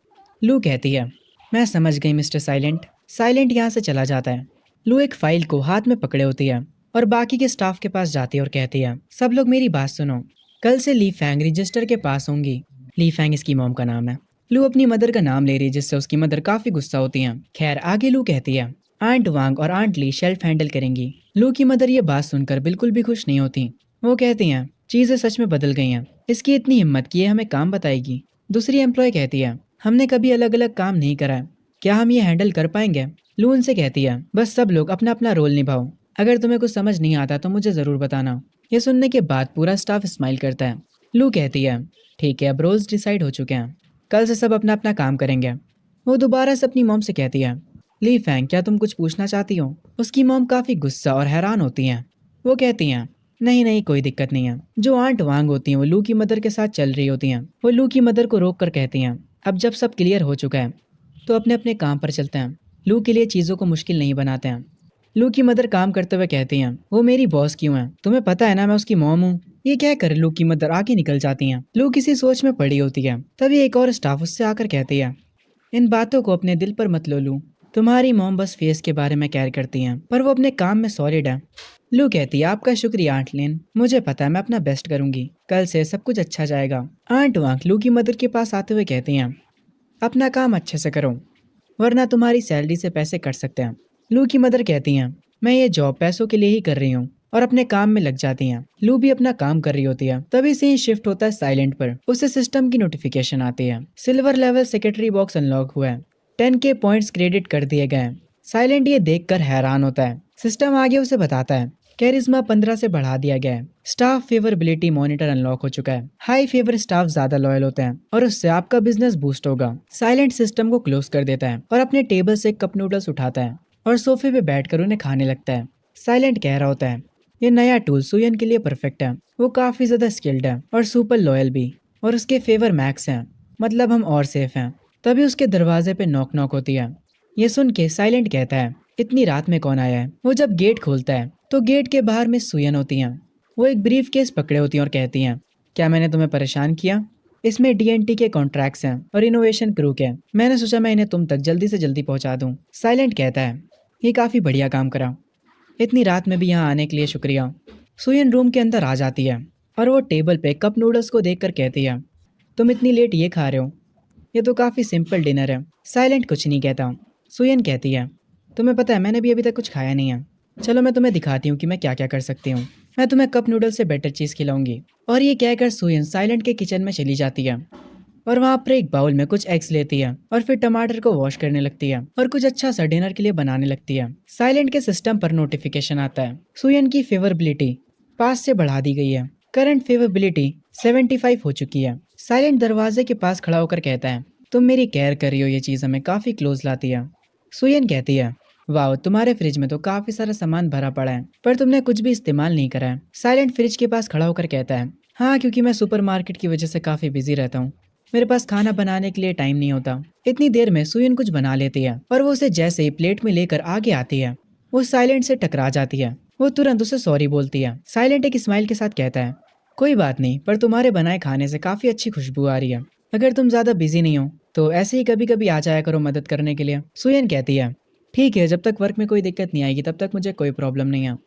लू कहती है, मैं समझ गई मिस्टर साइलेंट। साइलेंट यहाँ से चला जाता है। लू एक फाइल को हाथ में पकड़े होती है और बाकी के स्टाफ के पास जाती है और कहती है, सब लोग मेरी बात सुनो, कल से ली फैंग रजिस्टर के पास होंगी। ली फैंग इसकी मॉम का नाम है। लू अपनी मदर का नाम ले रही है जिससे उसकी मदर काफी गुस्सा होती हैं। खैर आगे लू कहती है, आंट वांग और आंट ली शेल्फ हैंडल करेंगी। लू की मदर ये बात सुनकर बिल्कुल भी खुश नहीं होती। वो कहती हैं, चीजें सच में बदल गई हैं, इसकी इतनी हिम्मत की है हमें काम बताएगी। दूसरी एम्प्लॉय कहती है, हमने कभी अलग अलग काम नहीं करा है, क्या हम ये हैंडल कर पाएंगे? लू उनसे कहती है, बस सब लोग अपना अपना रोल निभाओ, अगर तुम्हें कुछ समझ नहीं आता तो मुझे जरूर बताना। ये सुनने के बाद पूरा स्टाफ स्माइल करता है। लू कहती है, ठीक है अब रोल्स डिसाइड हो चुके हैं, कल से सब अपना अपना काम करेंगे। वो दोबारा से अपनी मॉम से कहती है, ली फैंग क्या तुम कुछ पूछना चाहती हो? उसकी मॉम काफी गुस्सा और हैरान होती हैं। वो कहती हैं, नहीं नहीं कोई दिक्कत नहीं है। जो आंट वांग होती हैं वो लू की मदर के साथ चल रही होती हैं। वो लू की मदर को रोक कर कहती हैं, अब जब सब क्लियर हो चुका है तो अपने अपने काम पर चलते हैं। लू के लिए चीज़ों को मुश्किल नहीं बनाते हैं। लू की मदर काम करते हुए कहती हैं, वो मेरी बॉस क्यों है? तुम्हें पता है ना मैं उसकी मॉम हूँ। ये क्या कर लू की मदर आगे निकल जाती हैं। लू किसी सोच में पड़ी होती है। तभी एक और स्टाफ उससे आकर कहती है, इन बातों को अपने दिल पर मत लो लू, तुम्हारी मॉम बस फेस के बारे में केयर करती हैं पर वो अपने काम में सॉलिड है। लू कहती है, आपका शुक्रिया आंट लिन, मुझे पता है मैं अपना बेस्ट करूंगी, कल से सब कुछ अच्छा जाएगा। आंट वांग लू की मदर के पास आते हुए कहती हैं, अपना काम अच्छे से करो वरना तुम्हारी सैलरी से पैसे कट सकते हैं। लू की मदर कहती हैं, मैं ये जॉब पैसों के लिए ही कर रही हूँ और अपने काम में लग जाती हैं। लू भी अपना काम कर रही होती है। तभी से ही शिफ्ट होता है साइलेंट पर। उसे सिस्टम की नोटिफिकेशन आती है, silver level secretary box unlock हुआ है, 10K पॉइंट्स क्रेडिट कर दिए गए हैं। साइलेंट ये देखकर हैरान होता है। सिस्टम आगे उसे बताता है, कैरिज्मा 15 से बढ़ा दिया गया है, स्टाफ फेवरेबिलिटी मॉनिटर अनलॉक हो चुका है, हाई फेवर स्टाफ ज्यादा लॉयल होते हैं और उससे आपका बिजनेस बूस्ट होगा। साइलेंट सिस्टम को क्लोज कर देता है और अपने टेबल से एक कप नूडल्स उठाता है और सोफे पे बैठकर उन्हें खाने लगता है। साइलेंट कह रहा होता है, ये नया टूल सुयन के लिए परफेक्ट है, वो काफी ज्यादा स्किल्ड है और सुपर लॉयल भी, और उसके फेवर मैक्स हैं, मतलब हम और सेफ हैं। तभी उसके दरवाजे पे नॉक नॉक होती है। ये सुन के साइलेंट कहता है, इतनी रात में कौन आया है? वो जब गेट खोलता है तो गेट के बाहर मिस सुयन होती हैं। वो एक ब्रीफ केस पकड़े होती हैं और कहती हैं, क्या मैंने तुम्हें परेशान किया? इसमें DNT के कॉन्ट्रैक्ट्स हैं और इनोवेशन क्रू के, मैंने सोचा मैं इन्हें तुम तक जल्दी से जल्दी पहुंचा दूं। साइलेंट कहता है, ये काफी बढ़िया काम करा, इतनी रात में भी यहाँ आने के लिए शुक्रिया। सुयन रूम के अंदर आ जाती है और वो टेबल पे कप नूडल्स को देखकर कहती है, तुम इतनी लेट ये खा रहे हो? ये तो काफ़ी सिंपल डिनर है। साइलेंट कुछ नहीं कहता। सुयन कहती है, तुम्हें पता है मैंने भी अभी तक कुछ खाया नहीं है। चलो मैं तुम्हें दिखाती हूँ कि मैं क्या क्या कर सकती हूँ। मैं तुम्हें कप नूडल्स से बेटर चीज़ खिलाऊंगी। और ये कहकर सुयन साइलेंट के किचन में चली जाती है और वहाँ पर एक बाउल में कुछ एग्स लेती है और फिर टमाटर को वॉश करने लगती है और कुछ अच्छा सा डिनर के लिए बनाने लगती है। साइलेंट के सिस्टम पर नोटिफिकेशन आता है, सुयन की फेवरेबिलिटी 5 से बढ़ा दी गई है। करंट फेवरेबिलिटी 75 हो चुकी है। साइलेंट दरवाजे के पास खड़ा होकर कहता है, तुम मेरी केयर कर रही हो, ये चीज़ हमें काफ़ी क्लोज लाती है। सुयन कहती है, वाह तुम्हारे फ्रिज में तो काफ़ी सारा सामान भरा पड़ा है पर तुमने कुछ भी इस्तेमाल नहीं करा है। साइलेंट फ्रिज के पास खड़ा होकर कहता है, हाँ क्योंकि मैं सुपरमार्केट की वजह से काफ़ी बिजी रहता हूँ। मेरे पास खाना बनाने के लिए टाइम नहीं होता। इतनी देर में सुयन कुछ बना लेती है और वो उसे जैसे ही प्लेट में लेकर आगे आती है वो साइलेंट से टकरा जाती है। वो तुरंत उसे सॉरी बोलती है। साइलेंट एक स्माइल के साथ कहता है, कोई बात नहीं, पर तुम्हारे बनाए खाने से काफ़ी अच्छी खुशबू आ रही है। अगर तुम ज़्यादा बिजी नहीं हो तो ऐसे ही कभी कभी आ जाया करो मदद करने के लिए। सुयन कहती है, ठीक है, जब तक वर्क में कोई दिक्कत नहीं आएगी तब तक मुझे कोई प्रॉब्लम नहीं है।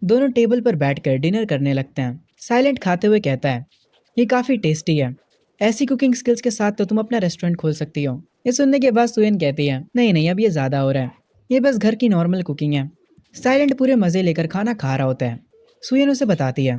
दोनों टेबल पर बैठकर डिनर करने लगते हैं। साइलेंट खाते हुए कहता है, ये काफ़ी टेस्टी है। ऐसी कुकिंग स्किल्स के साथ तो तुम अपना रेस्टोरेंट खोल सकती हो। ये सुनने के बाद सुयन कहती है, नहीं नहीं, अब ये ज़्यादा हो रहा है। ये बस घर की नॉर्मल कुकिंग है। साइलेंट पूरे मज़े लेकर खाना खा रहा होता है। सुयन उसे बताती है,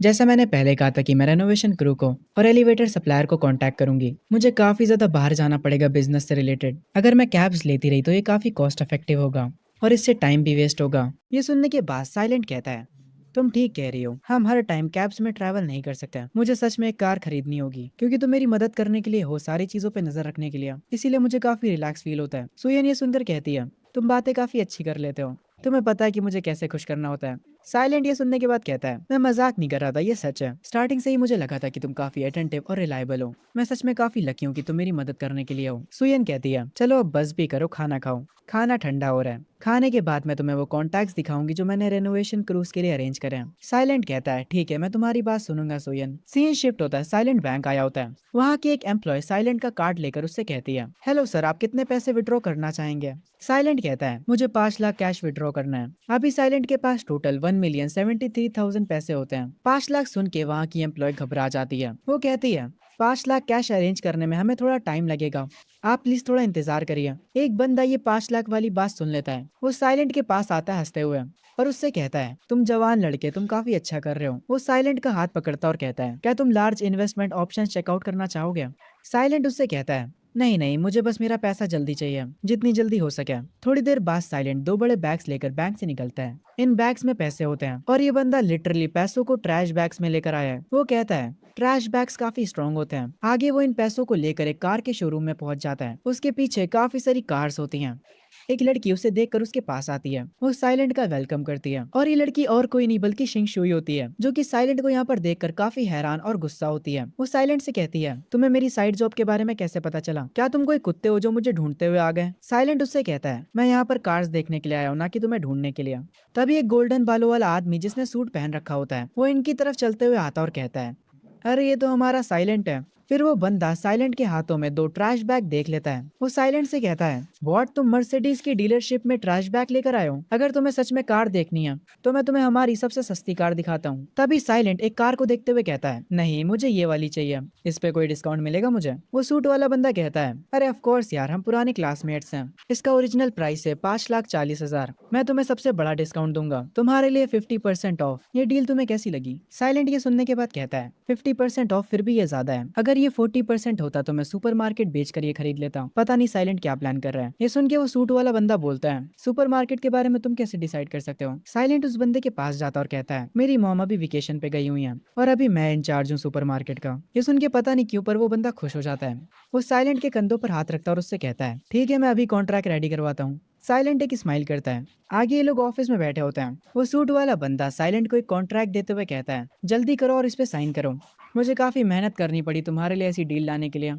जैसा मैंने पहले कहा था कि मैं रेनोवेशन क्रू को और एलिवेटर सप्लायर को कांटेक्ट करूंगी। मुझे काफ़ी ज़्यादा बाहर जाना पड़ेगा बिजनेस से रिलेटेड। अगर मैं कैब्स लेती रही तो ये काफ़ी कॉस्ट इफेक्टिव होगा और इससे टाइम भी वेस्ट होगा। ये सुनने के बाद साइलेंट कहता है, तुम ठीक कह रही हो, हम हर टाइम कैब्स में ट्रैवल नहीं कर सकते। मुझे सच में एक कार खरीदनी होगी क्योंकि तुम मेरी मदद करने के लिए हो, सारी चीजों पे नजर रखने के लिए, इसीलिए मुझे काफी रिलैक्स फील होता है। सुयन ये सुनकर कहती है, तुम बातें काफी अच्छी कर लेते हो, तुम्हें पता है कि मुझे कैसे खुश करना होता है। साइलेंट ये सुनने के बाद कहता है, मैं मजाक नहीं कर रहा था, ये सच है। स्टार्टिंग से ही मुझे लगा था कि तुम काफी अटेंटिव और रिलायबल हो। मैं सच में काफी लकी हूँ कि तुम मेरी मदद करने के लिए हो। सुयन कहती है, चलो अब बस भी करो, खाना खाओ, खाना ठंडा हो रहा है। खाने के बाद मैं तुम्हें वो कॉन्टैक्ट्स दिखाऊंगी जो मैंने रेनोवेशन क्रूज के लिए अरेंज करे हैं। साइलेंट कहता है, ठीक है, मैं तुम्हारी बात सुनूंगा। सुयन सीन शिफ्ट होता है, साइलेंट बैंक आया होता है। वहाँ की एक एम्प्लॉय साइलेंट का कार्ड लेकर उससे कहती है, हेलो सर, आप कितने पैसे विड्रॉ करना चाहेंगे? साइलेंट कहता है, मुझे 5 लाख कैश विड्रॉ करना है। अभी साइलेंट के पास टोटल 1,73,000 पैसे होते हैं। 5 लाख सुन के वहाँ की एम्प्लॉय घबरा जाती है। वो कहती है, 5 लाख कैश अरेंज करने में हमें थोड़ा टाइम लगेगा, आप प्लीज थोड़ा इंतजार करिए। एक बंदा ये 5 लाख वाली बात सुन लेता है। वो साइलेंट के पास आता है हंसते हुए और उससे कहता है, तुम जवान लड़के, तुम काफी अच्छा कर रहे हो। वो साइलेंट का हाथ पकड़ता और कहता है, क्या तुम लार्ज इन्वेस्टमेंट ऑप्शन चेकआउट करना चाहोगे? साइलेंट उससे कहता है, नहीं नहीं, मुझे बस मेरा पैसा जल्दी चाहिए, जितनी जल्दी हो सके। थोड़ी देर बाद साइलेंट 2 बड़े बैग्स लेकर बैंक से निकलता है। इन बैग्स में पैसे होते हैं और ये बंदा लिटरली पैसों को ट्रैश बैग्स में लेकर आया है। वो कहता है, ट्रैश बैग्स काफी स्ट्रॉन्ग होते हैं। आगे वो इन पैसों को लेकर एक कार के शोरूम में पहुंच जाता है। उसके पीछे काफी सारी कार्स होती हैं। एक लड़की उसे देखकर उसके पास आती है। वो साइलेंट का वेलकम करती है और ये लड़की और कोई नहीं बल्कि शिंग शुई होती है, जो कि साइलेंट को यहाँ पर देखकर काफी हैरान और गुस्सा होती है। वो साइलेंट से कहती है, तुम्हें मेरी साइड जॉब के बारे में कैसे पता चला? क्या तुम कोई कुत्ते हो जो मुझे ढूंढते हुए आ गए? साइलेंट उससे कहता है, मैं यहाँ पर कार्स देखने के लिए आया हूँ, ना कि तुम्हें ढूंढने के लिए। तभी एक गोल्डन बालों वाला आदमी जिसने सूट पहन रखा होता है वो इनकी तरफ चलते हुए आता और कहता है, अरे ये तो हमारा साइलेंट है। फिर वो बंदा साइलेंट के हाथों में 2 ट्रैश बैग देख लेता है। वो साइलेंट से कहता है, व्हाट, तुम मर्सिडीज की डीलरशिप में ट्रैश बैग लेकर आए हो? अगर तुम्हें सच में कार देखनी है तो मैं तुम्हें हमारी सबसे सस्ती कार दिखाता हूँ। तभी साइलेंट एक कार को देखते हुए कहता है, नहीं, मुझे ये वाली चाहिए, इस पे कोई डिस्काउंट मिलेगा मुझे? वो सूट वाला बंदा कहता है, अरे ऑफ कोर्स यार, हम पुराने क्लासमेट्स हैं। इसका ओरिजिनल प्राइस है 5,40,000। मैं तुम्हें सबसे बड़ा डिस्काउंट दूंगा, तुम्हारे लिए 50% ऑफ। ये डील तुम्हें कैसी लगी? साइलेंट ये सुनने के बाद कहता है, 50% ऑफ फिर भी ये ज्यादा है। अगर ये 40% होता तो मैं सुपरमार्केट बेचकर ये खरीद लेता। पता नहीं साइलेंट क्या प्लान कर रहा है। ये सुन के वो सूट वाला बंदा बोलता है, सुपरमार्केट के बारे में तुम कैसे डिसाइड कर सकते हो? साइलेंट उस बंदे के पास जाता और कहता है, मेरी मॉम अभी वेकेशन पे गई हुई है और अभी मैं इंचार्ज हूँ सुपरमार्केट का। ये सुन के पता नहीं क्यों पर वो बंदा खुश हो जाता है। वो साइलेंट के कंधों पर हाथ रखता है और उससे कहता है, ठीक है, मैं अभी कॉन्ट्रैक्ट रेडी करवाता हूँ। साइलेंट एक स्माइल करता है। आगे ये लोग ऑफिस में बैठे होते हैं। वो सूट वाला बंदा साइलेंट को एक कॉन्ट्रैक्ट देते हुए कहता है, जल्दी करो और इस पे साइन करो, मुझे काफी मेहनत करनी पड़ी तुम्हारे लिए ऐसी डील लाने के लिए।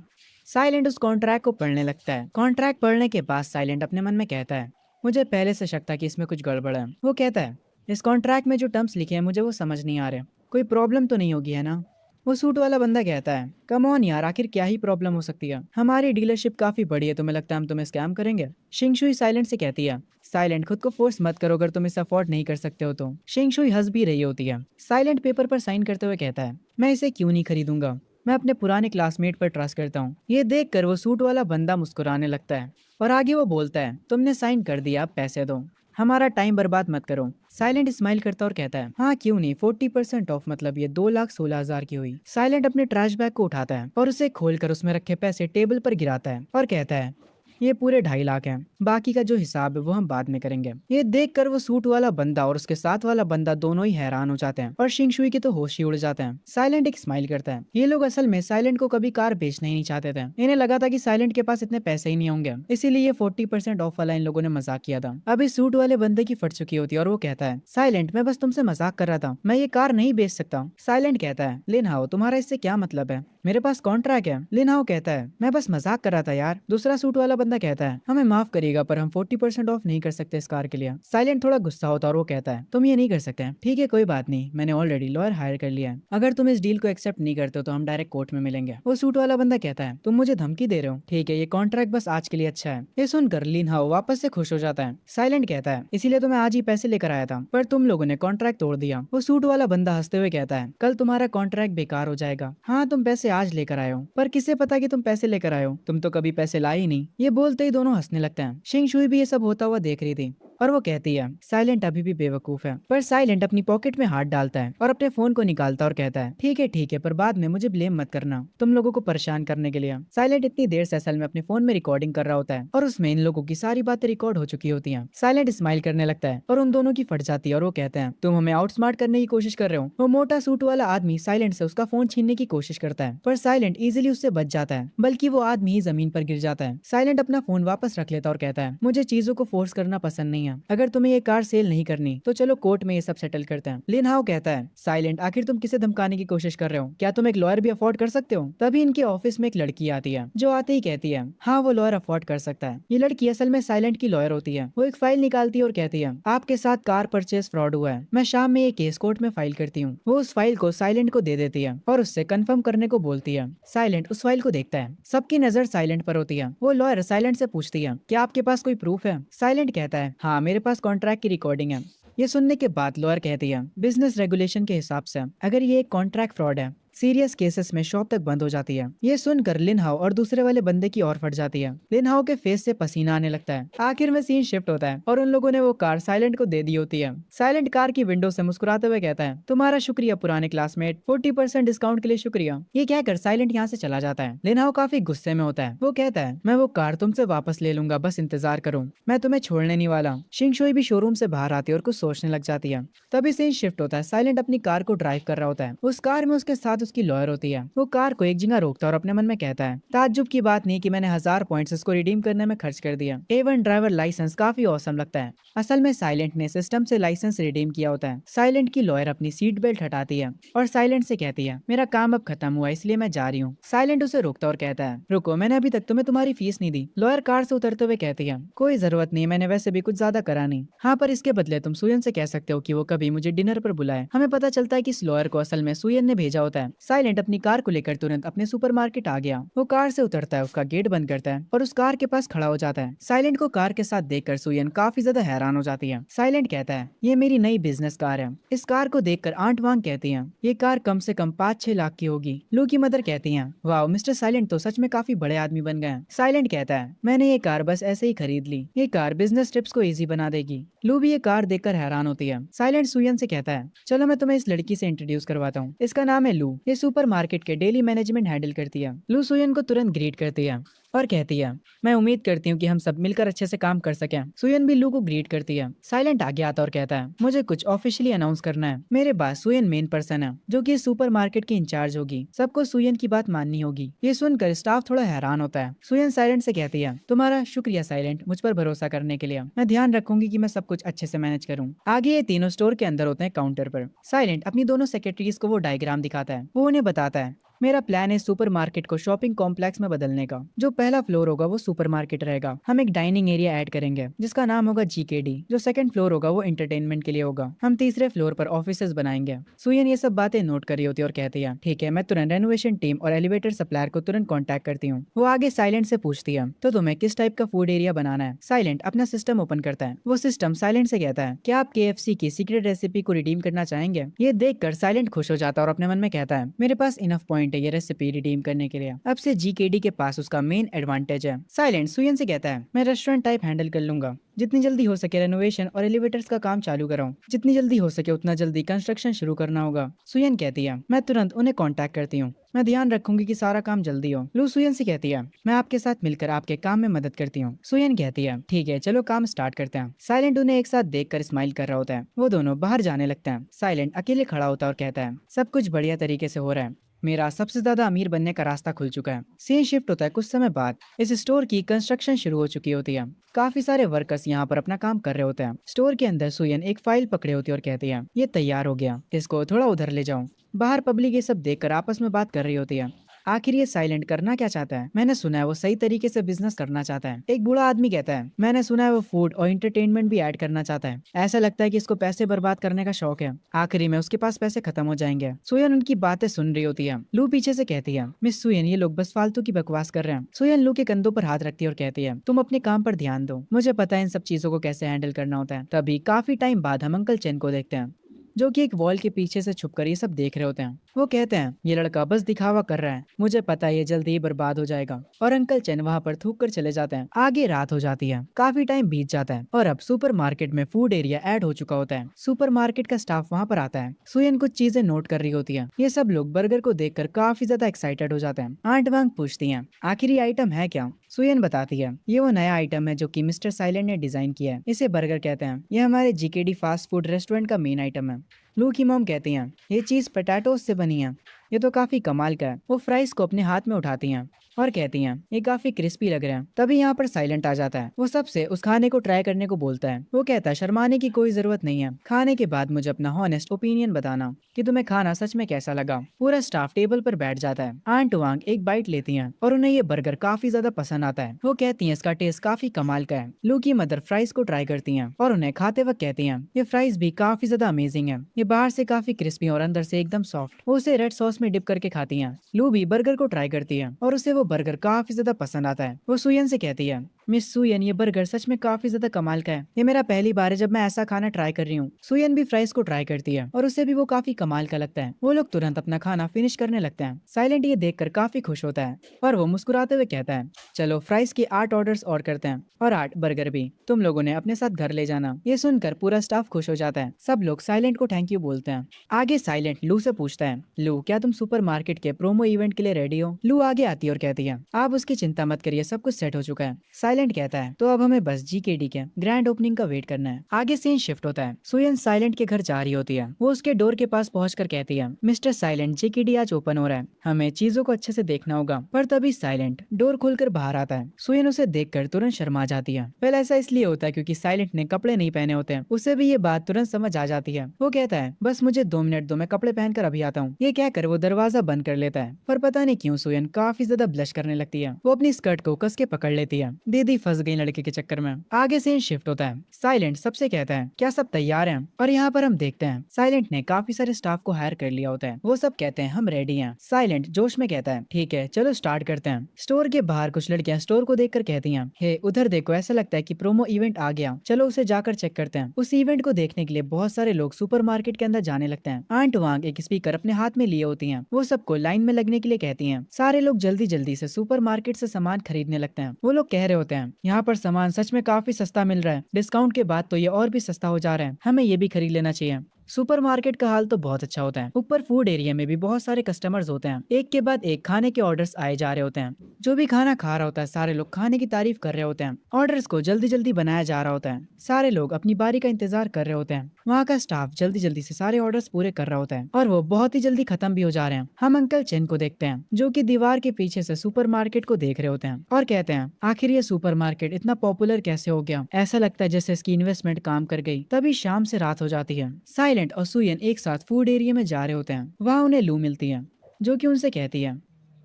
साइलेंट उस कॉन्ट्रैक्ट को पढ़ने लगता है। कॉन्ट्रैक्ट पढ़ने के बाद साइलेंट अपने मन में कहता है, मुझे पहले से शक था कि इसमें कुछ गड़बड़ है। वो कहता है, इस कॉन्ट्रैक्ट में जो टर्म्स लिखे हैं मुझे वो समझ नहीं आ रहे, कोई प्रॉब्लम तो नहीं होगी है ना? वो सूट वाला बंदा कहता है, कम ऑन यार, आखिर क्या ही प्रॉब्लम हो सकती है, हमारी डीलरशिप काफी बड़ी है, तुम्हें लगता है हम तुम्हें स्कैम करेंगे? शिंगशुई साइलेंट से कहती है, साइलेंट खुद को फोर्स मत करो, अगर तुम इसे अफोर्ड नहीं कर सकते हो तो। शिंगशुई हंस भी रही होती है। साइलेंट पेपर पर साइन करते हुए कहता है, मैं इसे क्यों नहीं खरीदूंगा, मैं अपने पुराने क्लासमेट पर ट्रस्ट करता हूँ। ये देखकर वो सूट वाला बंदा मुस्कुराने लगता है और आगे वो बोलता है, तुमने साइन कर दिया, अब पैसे दो, हमारा टाइम बर्बाद मत करो। साइलेंट स्माइल करता और कहता है, हाँ क्यों नहीं, 40% ऑफ, मतलब ये 2,16,000 की हुई। साइलेंट अपने ट्रैश बैग को उठाता है और उसे खोलकर उसमें रखे पैसे टेबल पर गिराता है और कहता है, ये पूरे 2.5 लाख हैं, बाकी का जो हिसाब है वो हम बाद में करेंगे। ये देखकर वो सूट वाला बंदा और उसके साथ वाला बंदा दोनों ही हैरान हो जाते हैं और शिंगशुई के तो होश ही उड़ जाते हैं। साइलेंट एक स्माइल करता है। ये लोग असल में साइलेंट को कभी कार बेचना ही नहीं चाहते थे, इन्हें लगा था कि साइलेंट के पास इतने पैसे ही नहीं होंगे, इसीलिए ये 40% ऑफ वाला इन लोगों ने मजाक किया था। अब इस सूट वाले बंदे की फट चुकी होती है और वो कहता है, साइलेंट मैं बस तुमसे मजाक कर रहा था, मैं ये कार नहीं बेच सकता। साइलेंट कहता है, लिन हाओ तुम्हारा इससे क्या मतलब है, मेरे पास कॉन्ट्रैक्ट है। लिन हाओ कहता है, मैं बस मजाक कर रहा था यार। दूसरा सूट वाला बंदा कहता है, हमें माफ करिएगा पर हम 40% ऑफ नहीं कर सकते इस कार के लिए। साइलेंट थोड़ा गुस्सा होता है और वो कहता है, तुम ये नहीं कर सकते। ठीक है कोई बात नहीं, मैंने ऑलरेडी लॉयर हायर कर लिया है, अगर तुम इस डील को एक्सेप्ट नहीं करते हो तो हम डायरेक्ट कोर्ट में मिलेंगे। वो सूट वाला बंदा कहता है, तुम मुझे धमकी दे रहे हो? ठीक है, ये कॉन्ट्रैक्ट बस आज के लिए अच्छा है। ये सुनकर लिन हाओ वापस से खुश हो जाता है। साइलेंट कहता है, इसीलिए तो मैं आज ही पैसे लेकर आया था, पर तुम लोगों ने कॉन्ट्रैक्ट तोड़ दिया। वो सूट वाला बंदा हंसते हुए कहता है, कल तुम्हारा कॉन्ट्रैक्ट बेकार हो जाएगा। हाँ तुम पैसे आज लेकर आए हो, पर किसे पता कि तुम पैसे लेकर आए हो, तुम तो कभी पैसे लाए ही नहीं। ये बोलते ही दोनों हंसने लगते हैं। शिंग शुई भी ये सब होता हुआ देख रही थी और वो कहती है, साइलेंट अभी भी बेवकूफ है। पर साइलेंट अपनी पॉकेट में हाथ डालता है और अपने फोन को निकालता और कहता है, ठीक है पर बाद में मुझे ब्लेम मत करना तुम लोगों को परेशान करने के लिए। साइलेंट इतनी देर से असल में अपने फोन में रिकॉर्डिंग कर रहा होता है और उसमें इन लोगों की सारी बातें रिकॉर्ड हो चुकी होती हैं। साइलेंट स्माइल करने लगता है और उन दोनों की फट जाती है और वो कहते हैं, तुम हमें आउटस्मार्ट करने की कोशिश कर रहे हो। वो मोटा सूट वाला आदमी साइलेंट से उसका फोन छीनने की कोशिश करता है, पर साइलेंट इजीली उससे बच जाता है, बल्कि वो आदमी ही जमीन पर गिर जाता है। साइलेंट अपना फोन वापस रख लेता और कहता है, मुझे चीजों को फोर्स करना पसंद नहीं है, अगर तुम्हें ये कार सेल नहीं करनी तो चलो कोर्ट में ये सब सेटल करते हैं। लिन हाओ कहता है, साइलेंट आखिर तुम किसे धमकाने की कोशिश कर रहे हो, क्या तुम एक लॉयर भी अफोर्ड कर सकते हो? तभी इनके ऑफिस में एक लड़की आती है जो आते ही कहती है, हाँ वो लॉयर अफोर्ड कर सकता है। ये लड़की असल में साइलेंट की लॉयर होती है। वो एक फाइल निकालती है और कहती है, आपके साथ कार परचेज फ्रॉड हुआ है, मैं शाम में ये केस कोर्ट में फाइल करती हूँ। वो उस फाइल को साइलेंट को दे देती है और उससे कंफर्म करने को बोलती है। साइलेंट उस फाइल को देखता है, सबकी नजर साइलेंट पर होती है। वो लॉयर साइलेंट से पूछती है, क्या आपके पास कोई प्रूफ है? साइलेंट कहता है, हाँ मेरे पास कॉन्ट्रैक्ट की रिकॉर्डिंग है। ये सुनने के बाद लॉयर कहती है, बिजनेस रेगुलेशन के हिसाब से अगर ये एक कॉन्ट्रैक्ट फ्रॉड है, सीरियस केसेस में शॉप तक बंद हो जाती है। ये सुनकर लिन हाओ और दूसरे वाले बंदे की और फट जाती है। लिन हाओ के फेस से पसीना आने लगता है। आखिर में सीन शिफ्ट होता है और उन लोगों ने वो कार साइलेंट को दे दी होती है। साइलेंट कार की विंडो से मुस्कुराते हुए कहता है, तुम्हारा शुक्रिया पुराने क्लासमेट, 40% डिस्काउंट के लिए शुक्रिया। ये कहकर साइलेंट यहाँ से चला जाता है। लिन हाओ काफी गुस्से में होता है। वो कहता है, मैं वो कार तुमसे वापस ले लूंगा, बस इंतजार करो, मैं तुम्हें छोड़ने नहीं वाला। शिंग शुई भी शोरूम से बाहर आती है और कुछ सोचने लग जाती है। तभी सीन शिफ्ट होता है। साइलेंट अपनी कार को ड्राइव कर रहा होता है। उस कार में उसके साथ उसकी लॉयर होती है। वो कार को एक जगह रोकता है और अपने मन में कहता है, ताज्जुब की बात नहीं कि मैंने 1000 पॉइंट्स इसको रिडीम करने में खर्च कर दिया। A1 ड्राइवर लाइसेंस काफी औसम लगता है। असल में साइलेंट ने सिस्टम से लाइसेंस रिडीम किया होता है। साइलेंट की लॉयर अपनी सीट बेल्ट हटाती है और साइलेंट से कहती है, मेरा काम अब खत्म हुआ इसलिए मैं जा रही हूँ। साइलेंट उसे रोकता और कहता है, रुको, मैंने अभी तक तुम्हें तुम्हारी फीस नहीं दी। लॉयर कार से उतरते हुए कहती है, कोई जरूरत नहीं, मैंने वैसे भी कुछ ज्यादा करा नहीं। हाँ पर इसके बदले तुम सुयन से कह सकते हो कि वो कभी मुझे डिनर पर बुलाए। हमें पता चलता है कि इस लॉयर को असल में सुयन ने भेजा होता है। साइलेंट अपनी कार को लेकर तुरंत अपने सुपरमार्केट आ गया। वो कार से उतरता है, उसका गेट बंद करता है और उस कार के पास खड़ा हो जाता है। साइलेंट को कार के साथ देखकर सुयन काफी ज्यादा हैरान हो जाती है। साइलेंट कहता है, ये मेरी नई बिजनेस कार है। इस कार को देखकर आंट वांग कहती हैं, ये कार कम से कम 5-6 लाख की होगी। लू की मदर कहती हैं, वाह मिस्टर साइलेंट तो सच में काफी बड़े आदमी बन गए हैं। साइलेंट कहता है, मैंने ये कार बस ऐसे ही खरीद ली, ये कार बिजनेस ट्रिप्स को इजी बना देगी। लू भी ये कार देखकर हैरान होती है। साइलेंट सुयन से कहता है, चलो मैं तुम्हें इस लड़की से इंट्रोड्यूस करवाता हूँ, इसका नाम है लू, ये सुपरमार्केट के डेली मैनेजमेंट हैंडल करती है। लू सुयन को तुरंत ग्रीट करती है और कहती है, मैं उम्मीद करती हूँ कि हम सब मिलकर अच्छे से काम कर सकें। सुयन भी लू को ग्रीट करती है। साइलेंट आगे आता और कहता है, मुझे कुछ ऑफिशियली अनाउंस करना है। मेरे पास सुयन मेन पर्सन है जो कि सुपरमार्केट की इंचार्ज होगी, सबको सुयन की बात माननी होगी। ये सुनकर स्टाफ थोड़ा हैरान होता है। सुयन साइलेंट से कहती है, तुम्हारा शुक्रिया साइलेंट, मुझ पर भरोसा करने के लिए, मैं ध्यान रखूंगी कि मैं सब कुछ अच्छे से मैनेज करूँ। आगे ये तीनों स्टोर के अंदर होते हैं काउंटर पर। साइलेंट अपनी दोनों सेक्रेटरीज को वो डायग्राम दिखाता है। वो उन्हें बताता है, मेरा प्लान है सुपरमार्केट को शॉपिंग कॉम्प्लेक्स में बदलने का। जो पहला फ्लोर होगा वो सुपरमार्केट रहेगा। हम एक डाइनिंग एरिया ऐड करेंगे जिसका नाम होगा GKD। जो सेकंड फ्लोर होगा वो एंटरटेनमेंट के लिए होगा। हम तीसरे फ्लोर पर ऑफिसेज बनाएंगे। सुयन ये सब बातें नोट कर रही होती है और कहती है ठीक है, मैं तुरंत रेनोवेशन टीम और एलिवेटर सप्लायर को तुरंत कॉन्टैक्ट करती हूँ। वो आगे साइलेंट से पूछती है तो तुम्हें किस टाइप का फूड एरिया बनाना है। साइलेंट अपना सिस्टम ओपन करता है। वो सिस्टम साइलेंट से कहता है क्या आप KFC की सीक्रेट रेसिपी को रिडीम करना चाहेंगे। ये देखकर साइलेंट खुश हो जाता है और अपने मन में कहता है मेरे पास इनफ पॉइंट है ये रेसिपी रिडीम करने के लिए। अब से GKD के पास उसका मेन एडवांटेज है। साइलेंट सुयन से कहता है मैं रेस्टोरेंट टाइप हैंडल कर लूंगा। जितनी जल्दी हो सके रेनोवेशन और एलिवेटर्स का काम चालू कराऊं। जितनी जल्दी हो सके उतना जल्दी कंस्ट्रक्शन शुरू करना होगा। सुयन कहती है मैं तुरंत उन्हें कांटेक्ट करती हूँ। मैं ध्यान रखूंगी कि सारा काम जल्दी हो। लू सुयन से कहती है मैं आपके साथ मिलकर आपके काम में मदद करती हूँ। सुयन कहती है ठीक है चलो काम स्टार्ट करते हैं। साइलेंट उन्हें एक साथ देखकर स्माइल कर रहा होता है। वो दोनों बाहर जाने लगते हैं। साइलेंट अकेले खड़ा होता है और कहता है सब कुछ बढ़िया तरीके से हो रहा है। मेरा सबसे ज्यादा अमीर बनने का रास्ता खुल चुका है। सीन शिफ्ट होता है कुछ समय बाद। इस स्टोर की कंस्ट्रक्शन शुरू हो चुकी होती है। काफी सारे वर्कर्स यहाँ पर अपना काम कर रहे होते हैं। स्टोर के अंदर सुयन एक फाइल पकड़े होती है और कहती है ये तैयार हो गया, इसको थोड़ा उधर ले जाओ। बाहर पब्लिक ये सब देखकर आपस में बात कर रही होती है। आखिर ये साइलेंट करना क्या चाहता है। मैंने सुना है वो सही तरीके से बिजनेस करना चाहता है। एक बूढ़ा आदमी कहता है मैंने सुना है वो फूड और एंटरटेनमेंट भी ऐड करना चाहता है। ऐसा लगता है कि इसको पैसे बर्बाद करने का शौक है। आखिरी में उसके पास पैसे खत्म हो जाएंगे। सुयन उनकी बातें सुन रही होती है। लू पीछे से कहती है मिस सुयन ये लोग बस फालतू की बकवास कर रहे हैं। सुयन लू के कंधों पर हाथ रखती है और कहती है तुम अपने काम पर ध्यान दो, मुझे पता है इन सब चीजों को कैसे हैंडल करना होता है। तभी काफी टाइम बाद हम अंकल चेन को देखते हैं जो कि एक वॉल के पीछे से छुपकर ये सब देख रहे होते हैं। वो कहते हैं ये लड़का बस दिखावा कर रहा है, मुझे पता है ये जल्दी ही बर्बाद हो जाएगा। और अंकल चेन वहाँ पर थूक कर चले जाते हैं। आगे रात हो जाती है। काफी टाइम बीत जाता है और अब सुपरमार्केट में फूड एरिया ऐड हो चुका होता है। सुपरमार्केट का स्टाफ वहाँ पर आता है। सुयन कुछ चीजें नोट कर रही होती है। ये सब लोग बर्गर को देखकर काफी ज्यादा एक्साइटेड हो जाते हैं। आंट वांग पूछती है आखिर ये आइटम है क्या। सुयन बताती है ये वो नया आइटम है जो कि मिस्टर साइलेंट ने डिजाइन किया है। इसे बर्गर कहते हैं। ये हमारे GKD फास्ट फूड रेस्टोरेंट का मेन आइटम है। लू की मॉम कहती हैं ये चीज पोटैटोज से बनी है, ये तो काफी कमाल का है। वो फ्राइज को अपने हाथ में उठाती हैं और कहती हैं ये काफी क्रिस्पी लग रहे हैं। तभी यहाँ पर साइलेंट आ जाता है। वो सबसे उस खाने को ट्राई करने को बोलता है। वो कहता है शर्माने की कोई जरूरत नहीं है, खाने के बाद मुझे अपना हॉनेस्ट ओपिनियन बताना कि तुम्हें खाना सच में कैसा लगा। पूरा स्टाफ टेबल पर बैठ जाता है। आंट वांग एक बाइट लेती हैं और उन्हें ये बर्गर काफी ज्यादा पसंद आता है। वो कहती हैं इसका टेस्ट काफी कमाल का है। लू की मदर फ्राइज को ट्राई करती हैं और उन्हें खाते वक्त कहती हैं ये फ्राइज भी काफी ज्यादा अमेजिंग है, ये बाहर से काफी क्रिस्पी और अंदर से एकदम सॉफ्ट। वो उसे रेड सॉस में डिप करके खाती हैं। लू भी बर्गर को ट्राई करती है और उसे वो बर्गर काफी ज्यादा पसंद आता है। वो सुयन से कहती है मिस सुयन ये बर्गर सच में काफी ज्यादा कमाल का है, ये मेरा पहली बार है जब मैं ऐसा खाना ट्राई कर रही हूँ। सुयन भी फ्राइज को ट्राई करती है और उसे भी वो काफी कमाल का लगता है। वो लोग तुरंत अपना खाना फिनिश करने लगते हैं। साइलेंट ये देखकर काफी खुश होता है और वो मुस्कुराते हुए कहता है चलो फ्राइज के 8 ऑर्डर्स और करते हैं और 8 बर्गर भी, तुम लोगों ने अपने साथ घर ले जाना। ये सुनकर पूरा स्टाफ खुश हो जाता है। सब लोग साइलेंट को थैंक यू बोलते हैं। आगे साइलेंट लू से पूछता है लू क्या तुम सुपरमार्केट के प्रोमो इवेंट के लिए रेडी हो। लू आगे आती है और कहती है आप उसकी चिंता मत करिए, सब कुछ सेट हो चुका है। साइलेंट कहता है तो अब हमें बस GKD के ग्रैंड ओपनिंग का वेट करना है। आगे सीन शिफ्ट होता है। सुयन साइलेंट के घर जा रही होती है। वो उसके डोर के पास पहुंचकर कहती है मिस्टर साइलेंट GKD आज ओपन हो रहा है, हमें चीजों को अच्छे से देखना होगा। पर तभी साइलेंट डोर खोलकर बाहर आता है। सुयन उसे देखकर तुरंत शर्मा जाती है। पहले ऐसा इसलिए होता है क्योंकि साइलेंट ने कपड़े नहीं पहने होते हैं। उसे भी ये बात तुरंत समझ आ जाती है। वो कहता है बस मुझे 2 मिनट दो, मैं कपड़े पहनकर अभी आता हूँ। ये कहकर वो दरवाजा बंद कर लेता है। पर पता नहीं क्यों सुयन काफी ज्यादा ब्लश करने लगती है। वो अपनी स्कर्ट को कस के पकड़ लेती है। दीदी फंस गई लड़के के चक्कर में। आगे सीन शिफ्ट होता है। साइलेंट सबसे कहता है क्या सब तैयार हैं? और यहाँ पर हम देखते हैं साइलेंट ने काफी सारे स्टाफ को हायर कर लिया होता है। वो सब कहते हैं हम रेडी हैं। साइलेंट जोश में कहता है ठीक है चलो स्टार्ट करते हैं। स्टोर के बाहर कुछ लड़कियां स्टोर को देखकर कहती हैं हे उधर देखो, ऐसा लगता है कि प्रोमो इवेंट आ गया, चलो उसे जाकर चेक करते हैं। उस इवेंट को देखने के लिए बहुत सारे लोग सुपरमार्केट के अंदर जाने लगते हैं। आंट वांग एक स्पीकर अपने हाथ में लिए होती हैं। वो सबको लाइन में लगने के लिए कहती हैं। सारे लोग जल्दी जल्दी से सुपरमार्केट से सामान खरीदने लगते हैं। वो लोग कह रहे होते हैं यहाँ पर सामान सच में काफी सस्ता मिल रहा है, डिस्काउंट के बाद तो ये और भी सस्ता हो जा रहा है, हमें ये भी खरीद लेना चाहिए। सुपरमार्केट का हाल तो बहुत अच्छा होता है। ऊपर फूड एरिया में भी बहुत सारे कस्टमर्स होते हैं। एक के बाद एक खाने के ऑर्डर्स आए जा रहे होते हैं। जो भी खाना खा रहा होता है सारे लोग खाने की तारीफ कर रहे होते हैं। ऑर्डर्स को जल्दी जल्दी बनाया जा रहा होता है। सारे लोग अपनी बारी का इंतजार कर रहे होते हैं। वहाँ का स्टाफ जल्दी जल्दी से सारे ऑर्डर्स पूरे कर रहा होता है और वो बहुत ही जल्दी खत्म भी हो जा रहे हैं। हम अंकल चेन को देखते हैं जो कि दीवार के पीछे से सुपरमार्केट को देख रहे होते हैं और कहते हैं आखिर ये सुपरमार्केट इतना पॉपुलर कैसे हो गया, ऐसा लगता है जैसे इसकी इन्वेस्टमेंट काम कर गई। तभी शाम से रात हो जाती है। साइलेंट और सुयन एक साथ फूड एरिया में जा रहे होते हैं। वहाँ उन्हें लू मिलती है जो कि उनसे कहती है,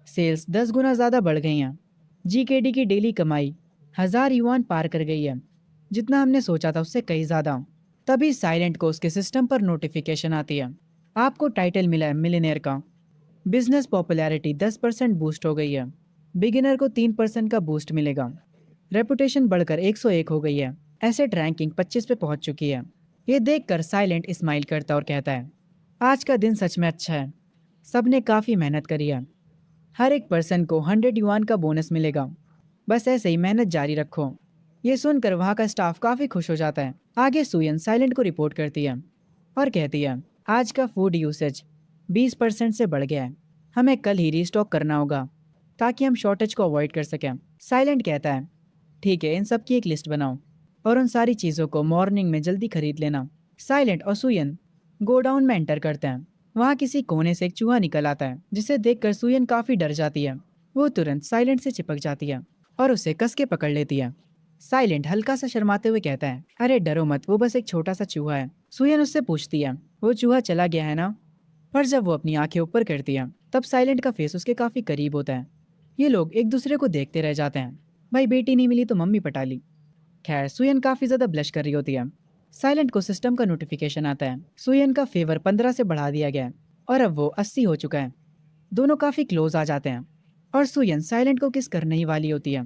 सेल्स 10 गुना ज़्यादा बढ़ गई हैं। जीकेडी की डेली कमाई 1000 युआन पार कर गई है, जितना हमने सोचा था उससे कहीं ज़्यादा। तभी साइलेंट को उसके सिस्टम पर नोटिफिकेशन आती है, आपको टाइटल मिला है मिलियनेयर का। बिजनेस पॉपुलैरिटी 10% बूस्ट हो गई है। बिगिनर को 3% का बूस्ट मिलेगा। रेपुटेशन बढ़कर 101 हो गई है। एसेट रैंकिंग 25 पे पहुंच चुकी है। ये देखकर साइलेंट स्माइल करता और कहता है, आज का दिन सच में अच्छा है। सबने काफ़ी मेहनत करी है। हर एक पर्सन को 100 युआन का बोनस मिलेगा। बस ऐसे ही मेहनत जारी रखो। ये सुनकर वहाँ का स्टाफ काफ़ी खुश हो जाता है। आगे सुयन साइलेंट को रिपोर्ट करती है और कहती है, आज का फूड यूसेज 20% से बढ़ गया है। हमें कल ही रीस्टॉक करना होगा ताकि हम शॉर्टेज को अवॉइड कर सकें। साइलेंट कहता है, ठीक है, इन सब की एक लिस्ट बनाओ और उन सारी चीज़ों को मॉर्निंग में जल्दी खरीद लेना। साइलेंट और सुयन गोडाउन में एंटर करते हैं। वहाँ किसी कोने से एक चूहा निकल आता है, जिसे देखकर सुयन काफ़ी डर जाती है। वो तुरंत साइलेंट से चिपक जाती है और उसे कस के पकड़ लेती है। साइलेंट हल्का सा शर्माते हुए कहता है, अरे डरो मत, वो बस एक छोटा सा चूहा है। सुयन उससे पूछती है, वो चूहा चला गया है ना? पर जब वो अपनी आंखें ऊपर करती है, तब साइलेंट का फेस उसके काफ़ी करीब होता है। ये लोग एक दूसरे को देखते रह जाते हैं। भाई बेटी नहीं मिली तो मम्मी पटा ली। खैर सुयन काफ़ी ज़्यादा ब्लश कर रही होती है। साइलेंट को सिस्टम का नोटिफिकेशन आता है, सुयन का फेवर 15 से बढ़ा दिया गया है और अब वो 80 हो चुका है। दोनों काफ़ी क्लोज आ जाते हैं और सुयन साइलेंट को किस करने ही वाली होती है,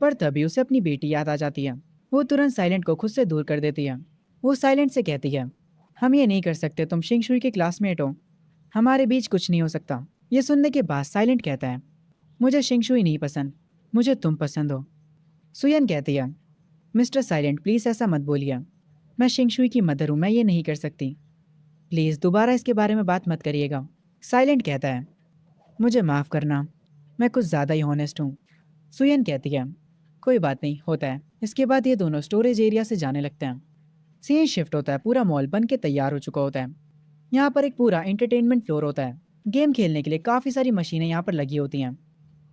पर तभी उसे अपनी बेटी याद आ जाती है। वो तुरंत साइलेंट को खुद से दूर कर देती है। वो साइलेंट से कहती है, हम ये नहीं कर सकते, तुम शिंगशुई के क्लासमेट हो, हमारे बीच कुछ नहीं हो सकता। ये सुनने के बाद साइलेंट कहता है, मुझे शिंगशुई नहीं पसंद, मुझे तुम पसंद हो। सुयन कहती है, मिस्टर साइलेंट प्लीज़ ऐसा मत बोलिए, मैं शिंगशुई की मदर हूँ, मैं ये नहीं कर सकती। प्लीज़ दोबारा इसके बारे में बात मत करिएगा। साइलेंट कहता है, मुझे माफ़ करना, मैं कुछ ज़्यादा ही हॉनेस्ट हूँ। सुयन कहती है, कोई बात नहीं, होता है। इसके बाद ये दोनों स्टोरेज एरिया से जाने लगते हैं। सीन शिफ्ट होता है, पूरा मॉल बन के तैयार हो चुका होता है। यहाँ पर एक पूरा एंटरटेनमेंट फ्लोर होता है। गेम खेलने के लिए काफ़ी सारी मशीनें यहाँ पर लगी होती हैं।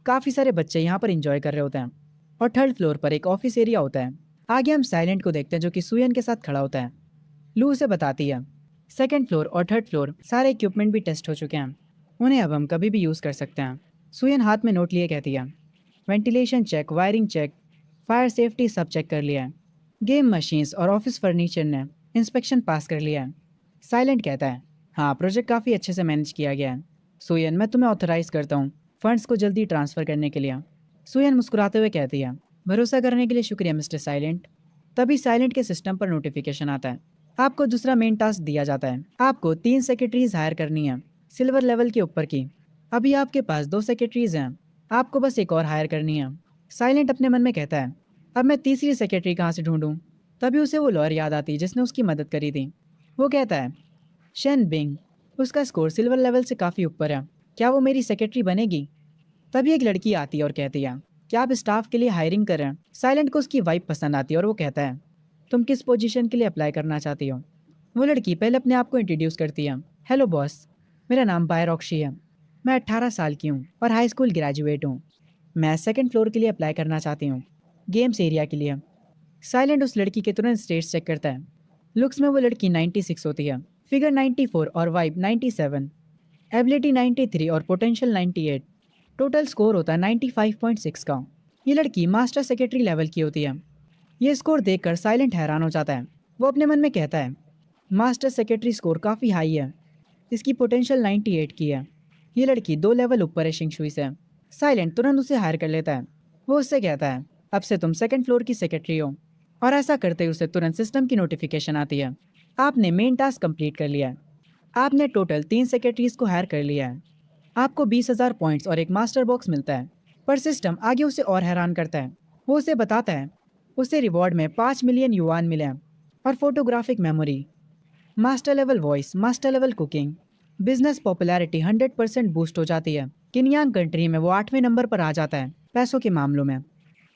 काफ़ी सारे बच्चे यहाँ पर इंजॉय कर रहे होते हैं। और थर्ड फ्लोर पर एक ऑफिस एरिया होता है। आगे हम साइलेंट को देखते हैं, जो कि सुयन के साथ खड़ा होता है। लू उसे बताती है, सेकंड फ्लोर और थर्ड फ्लोर सारे इक्विपमेंट भी टेस्ट हो चुके हैं, उन्हें अब हम कभी भी यूज़ कर सकते हैं। सुयन हाथ में नोट लिए कहती है, ventilation check, wiring check, fire safety सब चेक कर लिया है। गेम मशीन्स और ऑफिस फर्नीचर ने इंस्पेक्शन पास कर लिया है। साइलेंट कहता है, हाँ प्रोजेक्ट काफ़ी अच्छे से मैनेज किया गया है। सुयन मैं तुम्हें ऑथराइज करता हूँ फंड्स को जल्दी ट्रांसफ़र करने के लिए। सुयन मुस्कुराते हुए कहती है, भरोसा करने के लिए शुक्रिया मिस्टर साइलेंट। तभी साइलेंट के सिस्टम पर नोटिफिकेशन आता है, आपको दूसरा मेन टास्क दिया जाता है। आपको 3 सेक्रेटरीज हायर करनी है, सिल्वर लेवल के ऊपर की। अभी आपके पास 2 सेक्रेटरीज हैं, आपको बस एक और हायर करनी है। साइलेंट अपने मन में कहता है, अब मैं तीसरी सेक्रेटरी कहाँ से ढूंढूं? तभी उसे वो लॉयर याद आती है जिसने उसकी मदद करी थी। वो कहता है, शेन बिंग, उसका स्कोर सिल्वर लेवल से काफ़ी ऊपर है, क्या वो मेरी सेक्रेटरी बनेगी? तभी एक लड़की आती है और कहती है, क्या आप स्टाफ के लिए हायरिंग कर रहे हैं? साइलेंट को उसकी वाइफ पसंद आती है और वो कहता है, तुम किस पोजीशन के लिए अप्लाई करना चाहती हो? वो लड़की पहले अपने आप को इंट्रोड्यूस करती है, हेलो बॉस, मेरा नाम बायरॉक्शी है, मैं 18 साल की हूँ और हाई स्कूल ग्रेजुएट हूँ। मैं सेकंड फ्लोर के लिए अप्लाई करना चाहती हूँ, गेम्स एरिया के लिए। साइलेंट उस लड़की के तुरंत स्टेट्स चेक करता है। लुक्स में वो लड़की 96 होती है, फिगर 94 और वाइब 97, एबिलिटी 93 और पोटेंशियल 98। टोटल स्कोर होता है 95.6 का। ये लड़की मास्टर सेक्रेटरी लेवल की होती है। ये स्कोर देखकर साइलेंट हैरान हो जाता है। वो अपने मन में कहता है, मास्टर सेक्रेटरी स्कोर काफ़ी हाई है, इसकी पोटेंशियल 98 की है। ये लड़की 2 लेवल ऊपर है शिंगशुई से। साइलेंट तुरंत उसे हायर कर लेता है। वो उससे कहता है, अब से तुम सेकंड फ्लोर की सेक्रेटरी हो। और ऐसा करते ही उसे तुरंत सिस्टम की नोटिफिकेशन आती है, आपने मेन टास्क कंप्लीट कर लिया है। आपने टोटल 3 सेक्रेटरीज को हायर कर लिया है। आपको 20,000 पॉइंट्स और एक मास्टर बॉक्स मिलता है। पर सिस्टम आगे उसे और हैरान करता है। वो उसे बताता है, उसे रिवॉर्ड में 5 मिलियन युआन मिले हैं और photographic memory, master level voice, master level cooking. Business popularity 100% boost हो जाती है। किन्यांग कंट्री में वो 8वें नंबर पर आ जाता है पैसों के मामलों में,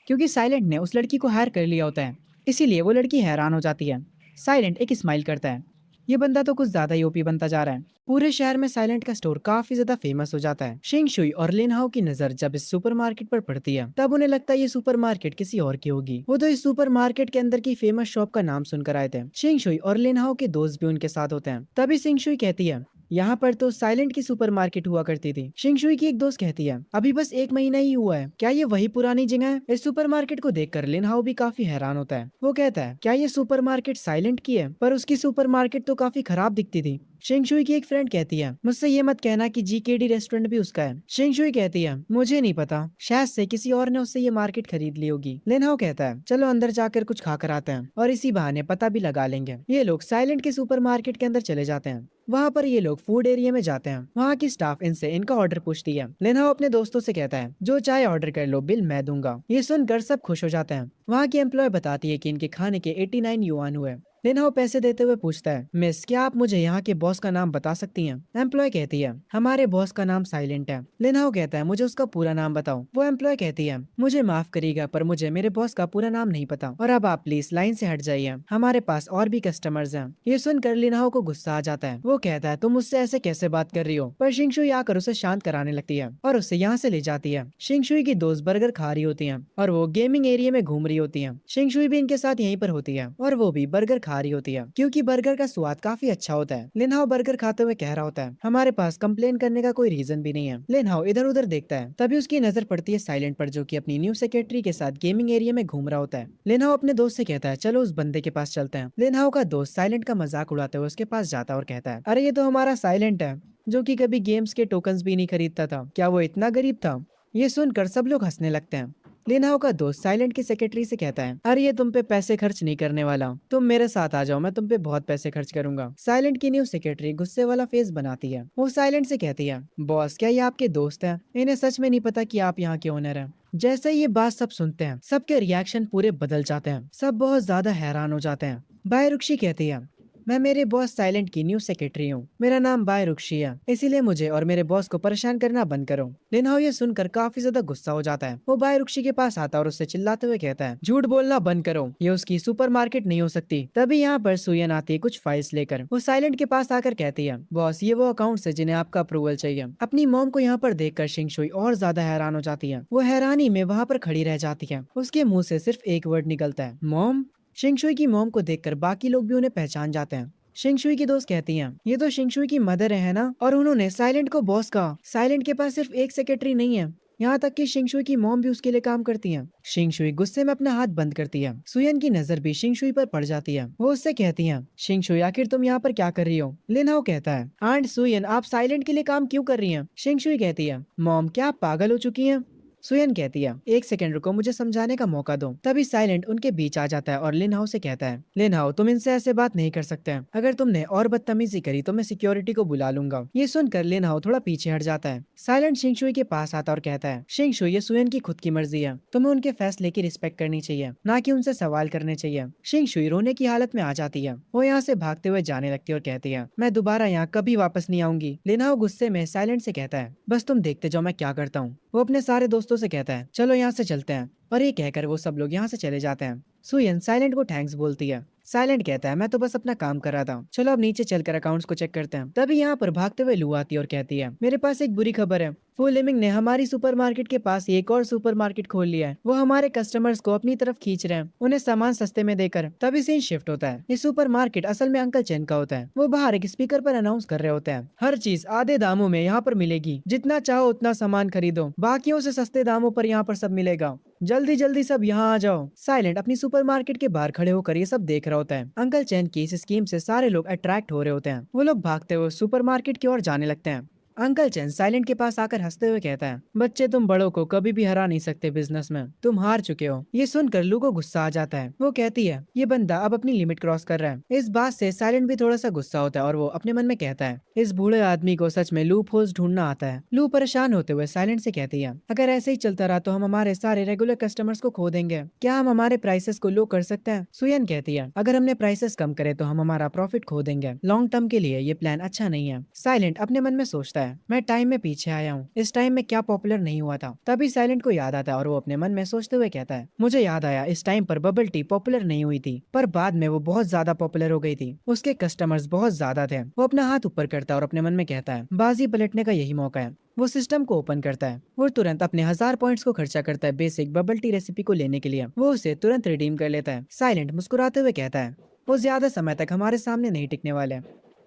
क्योंकि साइलेंट ने उस लड़की को हायर कर लिया होता है। इसीलिए वो लड़की हैरान हो जाती है। साइलेंट एक स्माइल करता है, ये बंदा तो कुछ ज्यादा ही ओपी बनता जा रहा है। पूरे शहर में साइलेंट का स्टोर काफी ज्यादा फेमस हो जाता है। शिंग शुई और लिन हाओ की नजर जब इस सुपरमार्केट पर पड़ती है, तब उन्हें लगता है ये सुपरमार्केट किसी और की होगी। वो तो इस सुपरमार्केट के अंदर की फेमस शॉप का नाम सुनकर आए थे। शिंग शुई और लिन हाओ के दोस्त भी उनके साथ होते हैं। तभी शिंग शुई कहती है, यहाँ पर तो साइलेंट की सुपरमार्केट हुआ करती थी। शिंगशुई की एक दोस्त कहती है, अभी बस 1 महीना ही हुआ है, क्या ये वही पुरानी जगह है? इस सुपरमार्केट को देखकर लिन हाओ भी काफी हैरान होता है। वो कहता है, क्या ये सुपरमार्केट साइलेंट की है? पर उसकी सुपरमार्केट तो काफी खराब दिखती थी। शिंगशुई की एक फ्रेंड कहती है, मुझसे ये मत कहना कि जीकेडी रेस्टोरेंट भी उसका है। शिंगशुई कहती है, मुझे नहीं पता, शायद से किसी और ने उससे ये मार्केट खरीद ली होगी। लिन हाओ कहता है, चलो अंदर जाकर कुछ खाकर आते हैं और इसी बहाने पता भी लगा लेंगे। ये लोग साइलेंट के सुपरमार्केट के अंदर चले जाते हैं। वहाँ पर ये लोग फूड एरिया में जाते हैं। वहाँ की स्टाफ इनसे इनका ऑर्डर पूछती है। लिन हाओ अपने दोस्तों से कहता है, जो चाहे ऑर्डर कर लो, बिल मैं दूंगा। ये सुनकर सब खुश हो जाते हैं। वहाँ की एम्प्लॉय बताती है कि इनके खाने के 89 युआन हुए। लिन हाओ पैसे देते हुए पूछता है, मिस क्या आप मुझे यहाँ के बॉस का नाम बता सकती हैं? एम्प्लॉय कहती है, हमारे बॉस का नाम साइलेंट है। लिन हाओ कहता है, मुझे उसका पूरा नाम बताओ। वो एम्प्लॉय कहती है, मुझे माफ करिएगा पर मुझे मेरे बॉस का पूरा नाम नहीं पता, और अब आप प्लीज लाइन से हट जाइए, हमारे पास और भी कस्टमर्स हैं। ये सुनकर लिन हाओ को गुस्सा आ जाता है। वो कहता है, तुम मुझसे ऐसे कैसे बात कर रही हो? पर शिंगशुई आकर उसे शांत कराने लगती है और उसे यहाँ से ले जाती है। शिंगशुई की दोस्त बर्गर खा रही होती है और वो गेमिंग एरिया में घूम रही होती है। शिंगशुई भी इनके साथ यहीं पर होती है और वो भी बर्गर खा रही होती है क्योंकि बर्गर का स्वाद काफी अच्छा होता है। लिन हाओ बर्गर खाते हुए कह रहा होता है, हमारे पास कंप्लेन करने का कोई रीजन भी नहीं है। लिन हाओ इधर उधर देखता है, तभी उसकी नजर पड़ती है साइलेंट पर, जो कि अपनी न्यू सेक्रेटरी के साथ गेमिंग एरिया में घूम रहा होता है। लिन हाओ अपने दोस्त से कहता है, चलो उस बंदे के पास चलते हैं। लिन हाओ का दोस्त साइलेंट का मजाक उड़ाते हुए उसके पास जाता है और कहता है, अरे ये तो हमारा साइलेंट है, जो कि कभी गेम्स के टोकन्स भी नहीं खरीदता था। क्या वो इतना गरीब था? ये सुनकर सब लोग हंसने लगते हैं। लिन हाओ का दोस्त साइलेंट की सेक्रेटरी से कहता है, अरे ये तुम पे पैसे खर्च नहीं करने वाला, तुम मेरे साथ आ जाओ, मैं तुम पे बहुत पैसे खर्च करूंगा। साइलेंट की न्यू सेक्रेटरी गुस्से वाला फेस बनाती है। वो साइलेंट से कहती है, बॉस क्या ये आपके दोस्त हैं? इन्हें सच में नहीं पता कि आप यहाँ के ओनर हैं। जैसे ही ये बात सब सुनते हैं, सबके रिएक्शन पूरे बदल जाते हैं। सब बहुत ज्यादा हैरान हो जाते हैं। बायरुक्षी कहती है, मैं मेरे बॉस साइलेंट की न्यू सेक्रेटरी हूँ, मेरा नाम बायरुक्षी है, इसीलिए मुझे और मेरे बॉस को परेशान करना बंद करो। लिन हाओ ये सुनकर काफी ज्यादा गुस्सा हो जाता है। वो बायरुक्षी के पास आता है और उससे चिल्लाते हुए कहता है, झूठ बोलना बंद करो, ये उसकी सुपरमार्केट नहीं हो सकती। तभी यहाँ पर सुयन आती है कुछ फाइल्स लेकर। वो साइलेंट के पास आकर कहती है, बॉस ये वो अकाउंट्स है जिन्हें आपका अप्रूवल चाहिए। अपनी मॉम को यहाँ पर देखकर शिंगशुई और ज्यादा हैरान हो जाती है। वो हैरानी में वहाँ पर खड़ी रह जाती है। उसके मुंह से सिर्फ एक वर्ड निकलता है, मॉम। शिंगशुई की मॉम को देखकर बाकी लोग भी उन्हें पहचान जाते हैं। शिंगशुई की दोस्त कहती हैं, ये तो शिंगशुई की मदर है ना? और उन्होंने साइलेंट को बॉस कहा। साइलेंट के पास सिर्फ एक सेक्रेटरी नहीं है, यहाँ तक कि शिंगशुई की मॉम भी उसके लिए काम करती हैं। शिंगशुई गुस्से में अपना हाथ बंद करती है। सुयन की नजर भी शिंगशुई पर पड़ जाती है। वो उससे कहती हैं, शिंगशुई आखिर तुम यहाँ पर क्या कर रही हो? लिन हाओ कहता है, आंट सुयन आप साइलेंट के लिए काम क्यों कर रही हैं? शिंगशुई कहती है, मॉम क्या आप पागल हो चुकी हैं? सुयन कहती है, एक सेकंड रुको, मुझे समझाने का मौका दो। तभी साइलेंट उनके बीच आ जाता है और लिन हाओ से कहता है, लिन हाओ तुम इनसे ऐसे बात नहीं कर सकते हैं, अगर तुमने और बदतमीजी करी तो मैं सिक्योरिटी को बुला लूंगा। ये सुनकर लिन हाओ थोड़ा पीछे हट जाता है। साइलेंट शिंगशुई के पास आता और कहता है, शिंगशुई ये सुयन की खुद की मर्जी है, तुम्हें उनके फैसले की रिस्पेक्ट करनी चाहिए, ना कि उनसे सवाल करने चाहिए। शिंगशुई रोने की हालत में आ जाती है। वो यहाँ से भागते हुए जाने लगती है और कहती है, मैं दोबारा यहाँ कभी वापस नहीं आऊंगी। लिन हाओ गुस्से में साइलेंट से कहता है, बस तुम देखते जाओ मैं क्या करता हूँ। वो अपने सारे दोस्तों से कहता है, चलो यहाँ से चलते हैं, और ये कहकर वो सब लोग यहाँ से चले जाते हैं। सुयन साइलेंट को थैंक्स बोलती है। साइलेंट कहता है, मैं तो बस अपना काम कर रहा था, चलो अब नीचे चलकर अकाउंट्स को चेक करते हैं। तभी यहाँ पर भागते हुए लू आती है और कहती है, मेरे पास एक बुरी खबर है, फू लिमिंग ने हमारी सुपरमार्केट के पास एक और सुपरमार्केट खोल लिया है। वो हमारे कस्टमर्स को अपनी तरफ खींच रहे हैं, उन्हें सामान सस्ते में देकर। तभी सीन शिफ्ट होता है। ये सुपरमार्केट असल में अंकल चैन का होता है। वो बाहर एक स्पीकर पर अनाउंस कर रहे होते हैं, हर चीज आधे दामों में यहाँ पर मिलेगी, जितना चाहो उतना सामान खरीदो, बाकियों से सस्ते दामों पर यहाँ पर सब मिलेगा, जल्दी जल्दी सब यहाँ आ जाओ। साइलेंट अपनी सुपरमार्केट के बाहर खड़े होकर ये सब देख रहा होता है। अंकल चैन की इस स्कीम से सारे लोग अट्रैक्ट हो रहे होते हैं। वो लोग भागते हुए सुपरमार्केट की ओर जाने लगते हैं। अंकल चैन साइलेंट के पास आकर हंसते हुए कहता है, बच्चे तुम बड़ों को कभी भी हरा नहीं सकते बिजनेस में, तुम हार चुके हो। ये सुनकर लू को गुस्सा आ जाता है। वो कहती है, ये बंदा अब अपनी लिमिट क्रॉस कर रहा है। इस बात से साइलेंट भी थोड़ा सा गुस्सा होता है और वो अपने मन में कहता है, इस बूढ़े आदमी को सच में लूप होल्स ढूंढना आता है। लू परेशान होते हुए साइलेंट से कहती है, अगर ऐसे ही चलता रहा तो हम हमारे सारे रेगुलर कस्टमर्स को खो देंगे, क्या हम हमारे प्राइसेस को लो कर सकते हैं? सुयन कहती है, अगर हमने प्राइसेस कम करे तो हम हमारा प्रॉफिट खो देंगे, लॉन्ग टर्म के लिए ये प्लान अच्छा नहीं है। साइलेंट अपने मन में सोचता है, मैं टाइम में पीछे आया हूँ, इस टाइम में क्या पॉपुलर नहीं हुआ था। तभी साइलेंट को याद आता है और वो अपने मन में सोचते हुए कहता है, मुझे याद आया इस टाइम पर बबल टी पॉपुलर नहीं हुई थी, पर बाद में वो बहुत ज्यादा पॉपुलर हो गई थी, उसके कस्टमर्स बहुत ज्यादा थे। वो अपना हाथ ऊपर करता है और अपने मन में कहता है, बाजी पलटने का यही मौका है। वो सिस्टम को ओपन करता है। वो तुरंत अपने 1000 पॉइंट्स को खर्चा करता है बेसिक बबल टी रेसिपी को लेने के लिए। वो उसे तुरंत रिडीम कर लेता है। साइलेंट मुस्कुराते हुए कहता है, वो ज्यादा समय तक हमारे सामने नहीं टिकने वाले।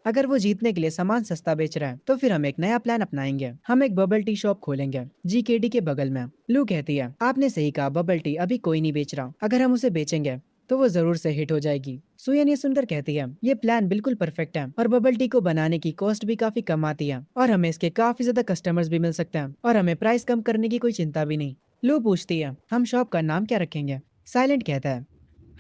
अगर वो जीतने के लिए सामान सस्ता बेच रहा है तो फिर हम एक नया प्लान अपनाएंगे। हम एक बबल टी शॉप खोलेंगे जीकेडी के बगल में। लू कहती है, आपने सही कहा, बबल टी अभी कोई नहीं बेच रहा, अगर हम उसे बेचेंगे तो वो जरूर से हिट हो जाएगी। सुयन ये सुनकर कहती है, ये प्लान बिल्कुल परफेक्ट है और बबल टी को बनाने की कॉस्ट भी काफी कम आती है और हमें इसके काफी ज्यादा कस्टमर्स भी मिल सकते हैं और हमें प्राइस कम करने की कोई चिंता भी नहीं। लू पूछती है, हम शॉप का नाम क्या रखेंगे? साइलेंट कहता है,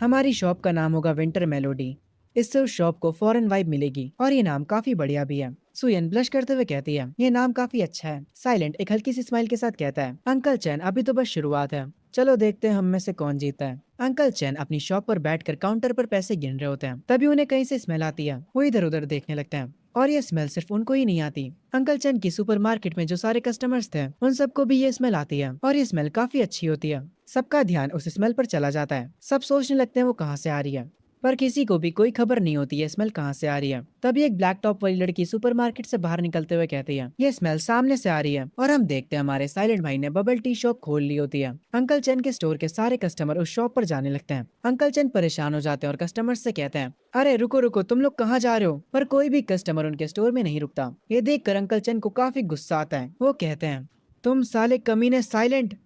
हमारी शॉप का नाम होगा विंटर मेलोडी। इससे उस शॉप को फॉरेन वाइब मिलेगी और ये नाम काफी बढ़िया भी है। सुयन ब्लश करते हुए कहती है, ये नाम काफी अच्छा है। साइलेंट एक हल्की सी स्माइल के साथ कहता है, अंकल चैन अभी तो बस शुरुआत है, चलो देखते हैं हम में से कौन जीता है। अंकल चैन अपनी शॉप पर बैठकर काउंटर पर पैसे गिन रहे होते हैं। तभी उन्हें कहीं से स्मेल आती है। वो इधर उधर देखने लगते हैं और ये स्मेल सिर्फ उनको ही नहीं आती, अंकल चैन की सुपरमार्केट में जो सारे कस्टमर्स थे उन सबको भी ये स्मेल आती है और ये स्मेल काफी अच्छी होती है। सबका ध्यान उस स्मेल पर चला जाता है। सब सोचने लगते हैं वो कहाँ से आ रही है, पर किसी को भी कोई खबर नहीं होती है स्मेल कहाँ से आ रही है। तभी एक ब्लैक टॉप वाली लड़की सुपरमार्केट से बाहर निकलते हुए कहती है, ये स्मेल सामने से आ रही है और हम देखते हैं हमारे साइलेंट भाई ने बबल टी शॉप खोल ली होती है। अंकल चैन के स्टोर के सारे कस्टमर उस शॉप पर जाने लगते हैं। अंकल चैन परेशान हो जाते हैं और कस्टमर से कहते हैं, अरे रुको रुको, तुम लोग कहाँ जा रहे हो? पर कोई भी कस्टमर उनके स्टोर में नहीं रुकता। ये देखकर अंकल चैन को काफी गुस्सा आता है। वो कहते हैं, तुम साले कमीने साइलेंट।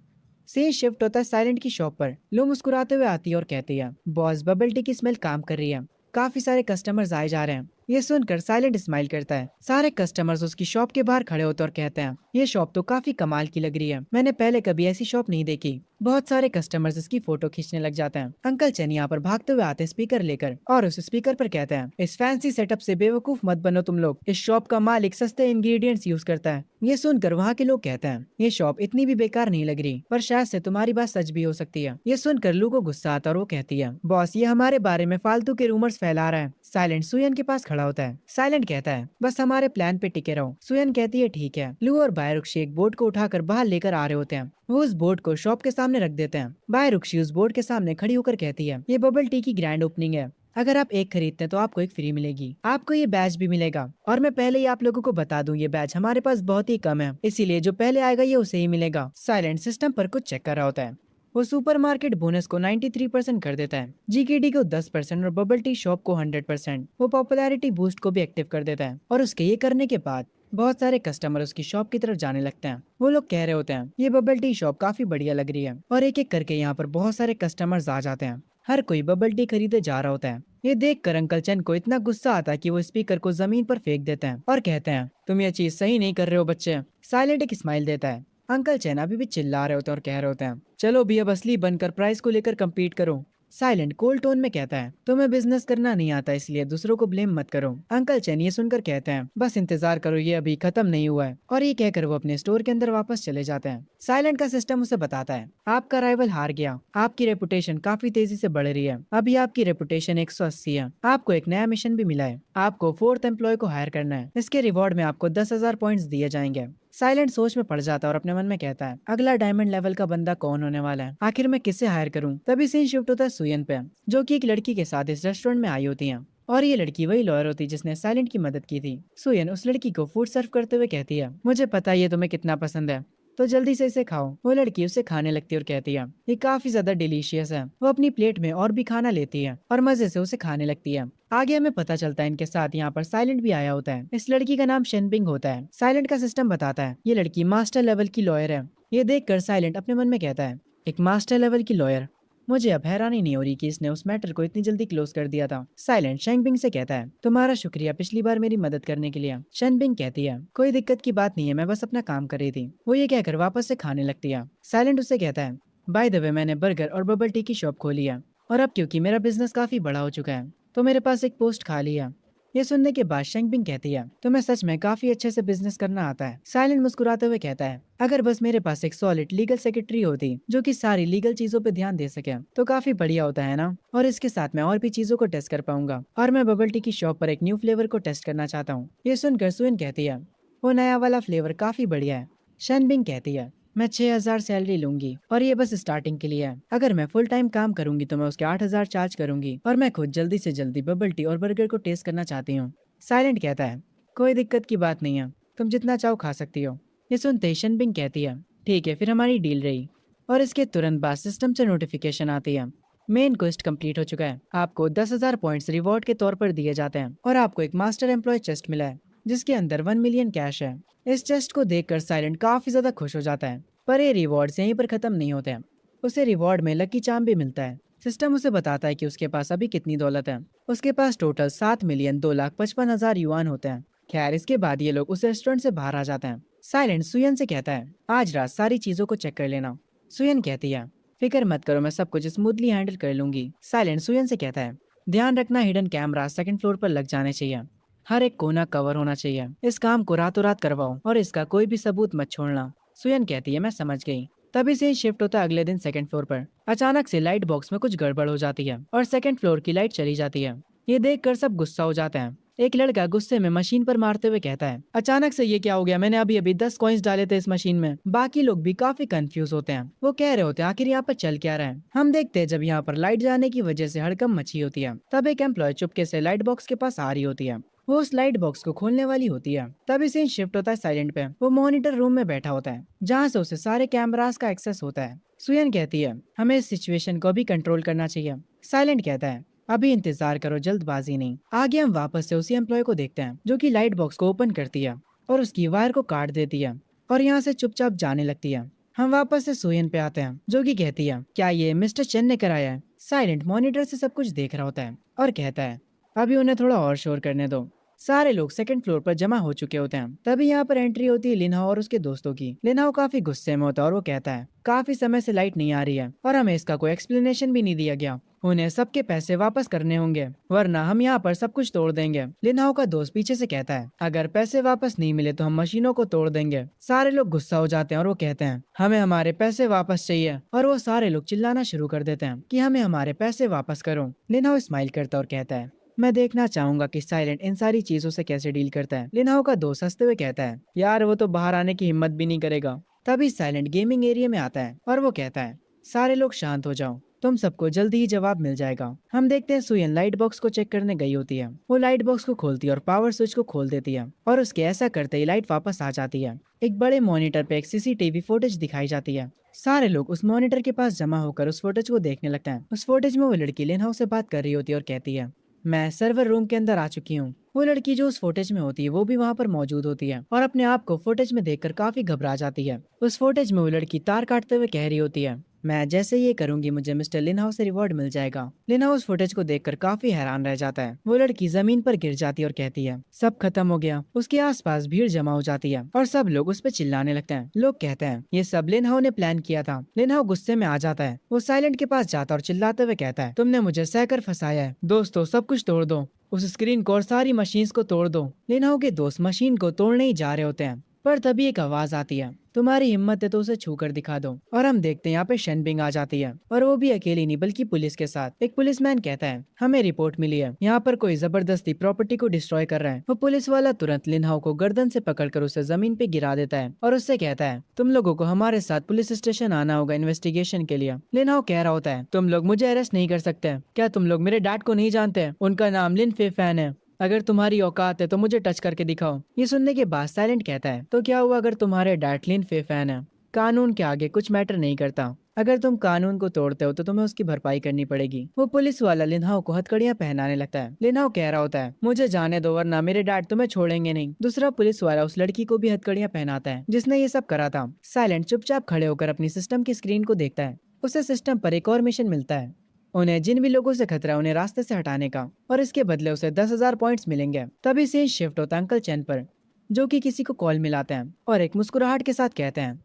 सीन शिफ्ट होता है साइलेंट की शॉप पर। लो मुस्कुराते हुए आती है और कहती है, बॉस बबल टी की स्मेल काम कर रही है, काफी सारे कस्टमर्स आए जा रहे हैं। ये सुनकर साइलेंट स्माइल करता है। सारे कस्टमर्स उसकी शॉप के बाहर खड़े होते और कहते हैं, ये शॉप तो काफी कमाल की लग रही है, मैंने पहले कभी ऐसी शॉप नहीं देखी। बहुत सारे कस्टमर्स इसकी फोटो खींचने लग जाते हैं। अंकल चैन यहाँ पर भागते हुए आते हैं स्पीकर लेकर और उस स्पीकर पर कहते हैं, इस फैंसी सेटअप से बेवकूफ मत बनो तुम लोग, इस शॉप का मालिक सस्ते इंग्रेडिएंट्स यूज करता है। ये सुनकर वहाँ के लोग कहते हैं, ये शॉप इतनी भी बेकार नहीं लग रही, पर शायद से तुम्हारी बात सच भी हो सकती है। ये सुनकर लू को गुस्सा आता है और वो कहती है, बॉस ये हमारे बारे में फालतू के रूमर्स फैला रहा है। साइलेंट सुयन के पास खड़ा होता है। साइलेंट कहता है, बस हमारे प्लान पे टिके रहो। सुयन कहती है, ठीक है। लू और बायरुक्षी एक बोर्ड को उठाकर बाहर लेकर आ रहे होते हैं। वो उस बोर्ड को शॉप के सामने रख देते हैं। बायरुक्षी उस बोर्ड के सामने खड़ी होकर कहती है, ये बबल टी की ग्रैंड ओपनिंग है, अगर आप एक खरीदते हैं तो आपको एक फ्री मिलेगी, आपको ये बैच भी मिलेगा। और मैं पहले ही आप लोगों को बता दूं, ये बैच हमारे पास बहुत ही कम है, इसीलिए जो पहले आएगा ये उसे ही मिलेगा। साइलेंट सिस्टम पर कुछ चेक कर रहा होता है। वो सुपरमार्केट बोनस को 93% कर देता है, जीकेडी को 10% और बबल टी शॉप को 100%। वो पॉपुलैरिटी बूस्ट को भी एक्टिव कर देता है और उसके ये करने के बाद बहुत सारे कस्टमर उसकी शॉप की तरफ जाने लगते हैं। वो लोग कह रहे होते हैं, ये बबल टी शॉप काफी बढ़िया लग रही है और एक एक करके यहाँ पर बहुत सारे कस्टमर्स आ जाते हैं। हर कोई बबल टी खरीदे जा रहा होता है। ये देखकर अंकल चैन को इतना गुस्सा आता है कि वो स्पीकर को जमीन पर फेंक देते हैं और कहते हैं, तुम ये चीज सही नहीं कर रहे हो बच्चे। साइलेंट एक स्माइल देता है। अंकल चैन अभी भी चिल्ला रहे होते हैं और कह रहे होते हैं, चलो भी अब असली बनकर प्राइस को लेकर कम्पीट करो। साइलेंट कोल्ड टोन में कहता है, तुम्हें बिजनेस करना नहीं आता इसलिए दूसरों को ब्लेम मत करो। अंकल चैन ये सुनकर कहते हैं, बस इंतजार करो, ये अभी खत्म नहीं हुआ है। और ये कहकर वो अपने स्टोर के अंदर वापस चले जाते हैं। साइलेंट का सिस्टम उसे बताता है, आपका राइवल हार गया, आपकी रेपुटेशन काफी तेजी से बढ़ रही है, अभी आपकी रेपुटेशन 180 है। आपको एक नया मिशन भी मिला है, आपको 4th एम्प्लॉय को हायर करना है, इसके रिवॉर्ड में आपको 10,000 पॉइंट्स दिए जाएंगे। साइलेंट सोच में पड़ जाता है और अपने मन में कहता है, अगला डायमंड लेवल का बंदा कौन होने वाला है, आखिर मैं किसे हायर करूं। तभी सीन शिफ्ट होता है सुयन पे, जो कि एक लड़की के साथ इस रेस्टोरेंट में आई होती है और ये लड़की वही लॉयर होती है जिसने साइलेंट की मदद की थी। सुयन उस लड़की को फूड सर्व करते हुए कहती है, मुझे पता है ये तुम्हें कितना पसंद है, तो जल्दी से इसे खाओ। वो लड़की उसे खाने लगती है और कहती है, ये काफी ज्यादा डिलीशियस है। वो अपनी प्लेट में और भी खाना लेती है और मजे से उसे खाने लगती है। आगे हमें पता चलता है इनके साथ यहाँ पर साइलेंट भी आया होता है। इस लड़की का नाम शेनबिंग होता है। साइलेंट का सिस्टम बताता है, ये लड़की मास्टर लेवल की लॉयर है। ये देखकर साइलेंट अपने मन में कहता है, एक मास्टर लेवल की लॉयर, मुझे अब हैरानी नहीं हो रही कि इसने उस मैटर को इतनी जल्दी क्लोज कर दिया था। साइलेंट शेनबिंग से कहता है, तुम्हारा शुक्रिया पिछली बार मेरी मदद करने के लिए। शेनबिंग कहती है, कोई दिक्कत की बात नहीं है, मैं बस अपना काम कर रही थी। वो ये कहकर वापस से खाने लगती है। साइलेंट उससे कहता है, बाय द वे मैंने बर्गर और बबल टी की शॉप खोली है और अब क्योंकि मेरा बिजनेस काफी बड़ा हो चुका है तो मेरे पास एक पोस्ट खाली है। ये सुनने के बाद शेंगबिंग कहती है, तुम्हें सच में काफी अच्छे से बिजनेस करना आता है। साइलेंट मुस्कुराते हुए कहता है, अगर बस मेरे पास एक सॉलिड लीगल सेक्रेटरी होती जो कि सारी लीगल चीजों पे ध्यान दे सके तो काफी बढ़िया होता है ना। और इसके साथ मैं और भी चीजों को टेस्ट कर पाऊंगा और मैं बबल टी की शॉप पर एक न्यू फ्लेवर को टेस्ट करना चाहता हूँ। ये सुनकर सुइन कहती है, वो नया वाला फ्लेवर काफी बढ़िया है। शेनबिंग कहती है, मैं 6,000 सैलरी लूंगी और ये बस स्टार्टिंग के लिए है। अगर मैं फुल टाइम काम करूंगी तो मैं उसके 8,000 चार्ज करूंगी और मैं खुद जल्दी से जल्दी बबल टी और बर्गर को टेस्ट करना चाहती हूँ। साइलेंट कहता है, कोई दिक्कत की बात नहीं है, तुम जितना चाहो खा सकती हो। ये सुनते ही शेनबिंग कहती है, ठीक है फिर हमारी डील रही। और इसके तुरंत बाद सिस्टम से नोटिफिकेशन आती है, मेन क्वेस्ट कंप्लीट हो चुका है। आपको 10,000 पॉइंट्स रिवॉर्ड के तौर पर दिए जाते हैं और आपको एक मास्टर एम्प्लॉय चेस्ट मिला है जिसके अंदर 1 मिलियन कैश है। इस चेस्ट को देखकर साइलेंट काफी ज्यादा खुश हो जाता है, पर ये रिवॉर्ड्स यहीं पर खत्म नहीं होते हैं। उसे रिवॉर्ड में लकी चार्म भी मिलता है। सिस्टम उसे बताता है कि उसके पास अभी कितनी दौलत है। उसके पास टोटल 7,02,55,000 युआन होते हैं। खैर, इसके बाद ये लोग उस रेस्टोरेंट से बाहर आ जाते हैं। साइलेंट सुयन से कहता है, आज रात सारी चीजों को चेक कर लेना। सुयन कहती है, फिक्र मत करो, मैं सब कुछ स्मूथली हैंडल कर लूंगी। साइलेंट सुयन से कहता है, ध्यान रखना हिडन कैमरा सेकंड फ्लोर पर लग जाने चाहिए। हर एक कोना कवर होना चाहिए। इस काम को रातों रात करवाओ और इसका कोई भी सबूत मत छोड़ना। सुयन कहती है, मैं समझ गई। तभी से शिफ्ट होता है अगले दिन सेकंड फ्लोर पर। अचानक से लाइट बॉक्स में कुछ गड़बड़ हो जाती है और सेकंड फ्लोर की लाइट चली जाती है। ये देखकर सब गुस्सा हो जाते हैं। एक लड़का गुस्से में मशीन पर मारते हुए कहता है, अचानक से ये क्या हो गया, मैंने अभी अभी 10 कॉइंस डाले थे इस मशीन में। बाकी लोग भी काफी कंफ्यूज होते हैं। वो कह रहे होते हैं आखिर यहाँ पर चल क्या रहा है। हम देखते हैं जब यहाँ पर लाइट जाने की वजह से हड़कंप मची होती है। तब एक एम्प्लॉय चुपके से लाइट बॉक्स के पास आ रही होती है। वो उस लाइट बॉक्स को खोलने वाली होती है। तभी सीन शिफ्ट होता है साइलेंट पे। वो मॉनिटर रूम में बैठा होता है जहाँ से उसे सारे कैमरास का एक्सेस होता है। सुयन कहती है, हमें इस सिचुएशन को भी कंट्रोल करना चाहिए। साइलेंट कहता है, अभी इंतजार करो, जल्दबाजी नहीं। आगे हम वापस से उसी एम्प्लॉय को देखते हैं जो कि लाइट बॉक्स को ओपन करती है और उसकी वायर को काट देती है और यहाँ से चुपचाप जाने लगती है। हम वापस से सुयन पे आते हैं जो कि कहती है, क्या ये मिस्टर चेन ने कराया है। साइलेंट मॉनिटर से सब कुछ देख रहा होता है और कहता है, अभी उन्हें थोड़ा और शोर करने दो। सारे लोग सेकंड फ्लोर पर जमा हो चुके होते हैं। तभी यहाँ पर एंट्री होती है लिनहाओ और उसके दोस्तों की। लिनहाओ काफी गुस्से में होता है और वो कहता है, काफी समय से लाइट नहीं आ रही है और हमें इसका कोई एक्सप्लेनेशन भी नहीं दिया गया। उन्हें सबके पैसे वापस करने होंगे वरना हम यहाँ पर सब कुछ तोड़ देंगे। लिनहाओ का दोस्त पीछे से कहता है, अगर पैसे वापस नहीं मिले तो हम मशीनों को तोड़ देंगे। सारे लोग गुस्सा हो जाते हैं और वो कहते हैं, हमें हमारे पैसे वापस चाहिए। और वो सारे लोग चिल्लाना शुरू कर देते हैं कि हमें हमारे पैसे वापस करो। लिनहाओ स्माइल करता और कहता है, मैं देखना चाहूंगा कि साइलेंट इन सारी चीजों से कैसे डील करता है। लिनहाओ का दोस्त हंसते हुए कहता है, यार वो तो बाहर आने की हिम्मत भी नहीं करेगा। तभी साइलेंट गेमिंग एरिया में आता है और वो कहता है, सारे लोग शांत हो जाओ, तुम सबको जल्दी ही जवाब मिल जाएगा। हम देखते हैं सुयन लाइट बॉक्स को चेक करने गई होती है। वो लाइट बॉक्स को खोलती है और पावर स्विच को खोल देती है और उसके ऐसा करते ही लाइट वापस आ जाती है। एक बड़े मॉनिटर पे एक सीसीटीवी फुटेज दिखाई जाती है। सारे लोग उस मॉनिटर के पास जमा होकर उस फुटेज को देखने लगते हैं। उस फुटेज में वो लड़की लिनहाओ से बात कर रही होती है और कहती है, मैं सर्वर रूम के अंदर आ चुकी हूँ। वो लड़की जो उस फुटेज में होती है वो भी वहाँ पर मौजूद होती है और अपने आप को फुटेज में देखकर काफी घबरा जाती है। उस फुटेज में वो लड़की तार काटते हुए कह रही होती है, मैं जैसे ये करूंगी मुझे मिस्टर लिनहाउ से रिवॉर्ड मिल जाएगा। लिनहाउ उस फुटेज को देखकर काफी हैरान रह जाता है। वो लड़की जमीन पर गिर जाती है और कहती है, सब खत्म हो गया। उसके आसपास भीड़ जमा हो जाती है और सब लोग उस पर चिल्लाने लगते हैं। लोग कहते हैं, ये सब लिनहाउ ने प्लान किया था। लिनहाउ गुस्से में आ जाता है। वो साइलेंट के पास जाता और चिल्लाते हुए कहता है, तुमने मुझे सहकर फंसाया है। दोस्तों, सब कुछ तोड़ दो, उस स्क्रीन को और सारी मशीन्स को तोड़ दो। लिनहाउ के दोस्त मशीन को तोड़ने ही जा रहे होते हैं, पर तभी एक आवाज आती है, तुम्हारी हिम्मत है तो उसे छू कर दिखा दो। और हम देखते हैं यहाँ पे शेनबिंग आ जाती है और वो भी अकेली नहीं बल्कि पुलिस के साथ। एक पुलिसमैन कहता है, हमें रिपोर्ट मिली है, यहाँ पर कोई जबरदस्ती प्रॉपर्टी को डिस्ट्रॉय कर रहा है। वो पुलिस वाला तुरंत लिनहाउ को गर्दन से पकड़कर उसे जमीन पे गिरा देता है और उससे कहता है, तुम लोगों को हमारे साथ पुलिस स्टेशन आना होगा इन्वेस्टिगेशन के लिए। लिनहाउ कह रहा होता है, तुम लोग मुझे अरेस्ट नहीं कर सकते। क्या तुम लोग मेरे डैड को नहीं जानते? उनका नाम लिन फे फैन है। अगर तुम्हारी औकात है तो मुझे टच करके दिखाओ। ये सुनने के बाद साइलेंट कहता है, तो क्या हुआ अगर तुम्हारे डैड लिन फे फैन है? कानून के आगे कुछ मैटर नहीं करता। अगर तुम कानून को तोड़ते हो तो तुम्हें उसकी भरपाई करनी पड़ेगी। वो पुलिस वाला लिनहाउ को हथकड़ियां पहनाने लगता है। लिनहाउ कह रहा होता है, मुझे जाने दो वरना मेरे डैड तुम्हें छोड़ेंगे नहीं। दूसरा पुलिस वाला उस लड़की को भी हथकड़ियां पहनाता है जिसने ये सब करा था। साइलेंट चुपचाप खड़े होकर अपनी सिस्टम की स्क्रीन को देखता है। उसे सिस्टम पर एक और मिशन मिलता है, उन्हें जिन भी लोगों से खतरा है उन्हें रास्ते से हटाने का, और इसके बदले उसे 10,000 पॉइंट्स मिलेंगे। तभी सीन शिफ्ट होता है अंकल चैन पर, जो कि किसी को कॉल मिलाते हैं और एक मुस्कुराहट के साथ कहते हैं,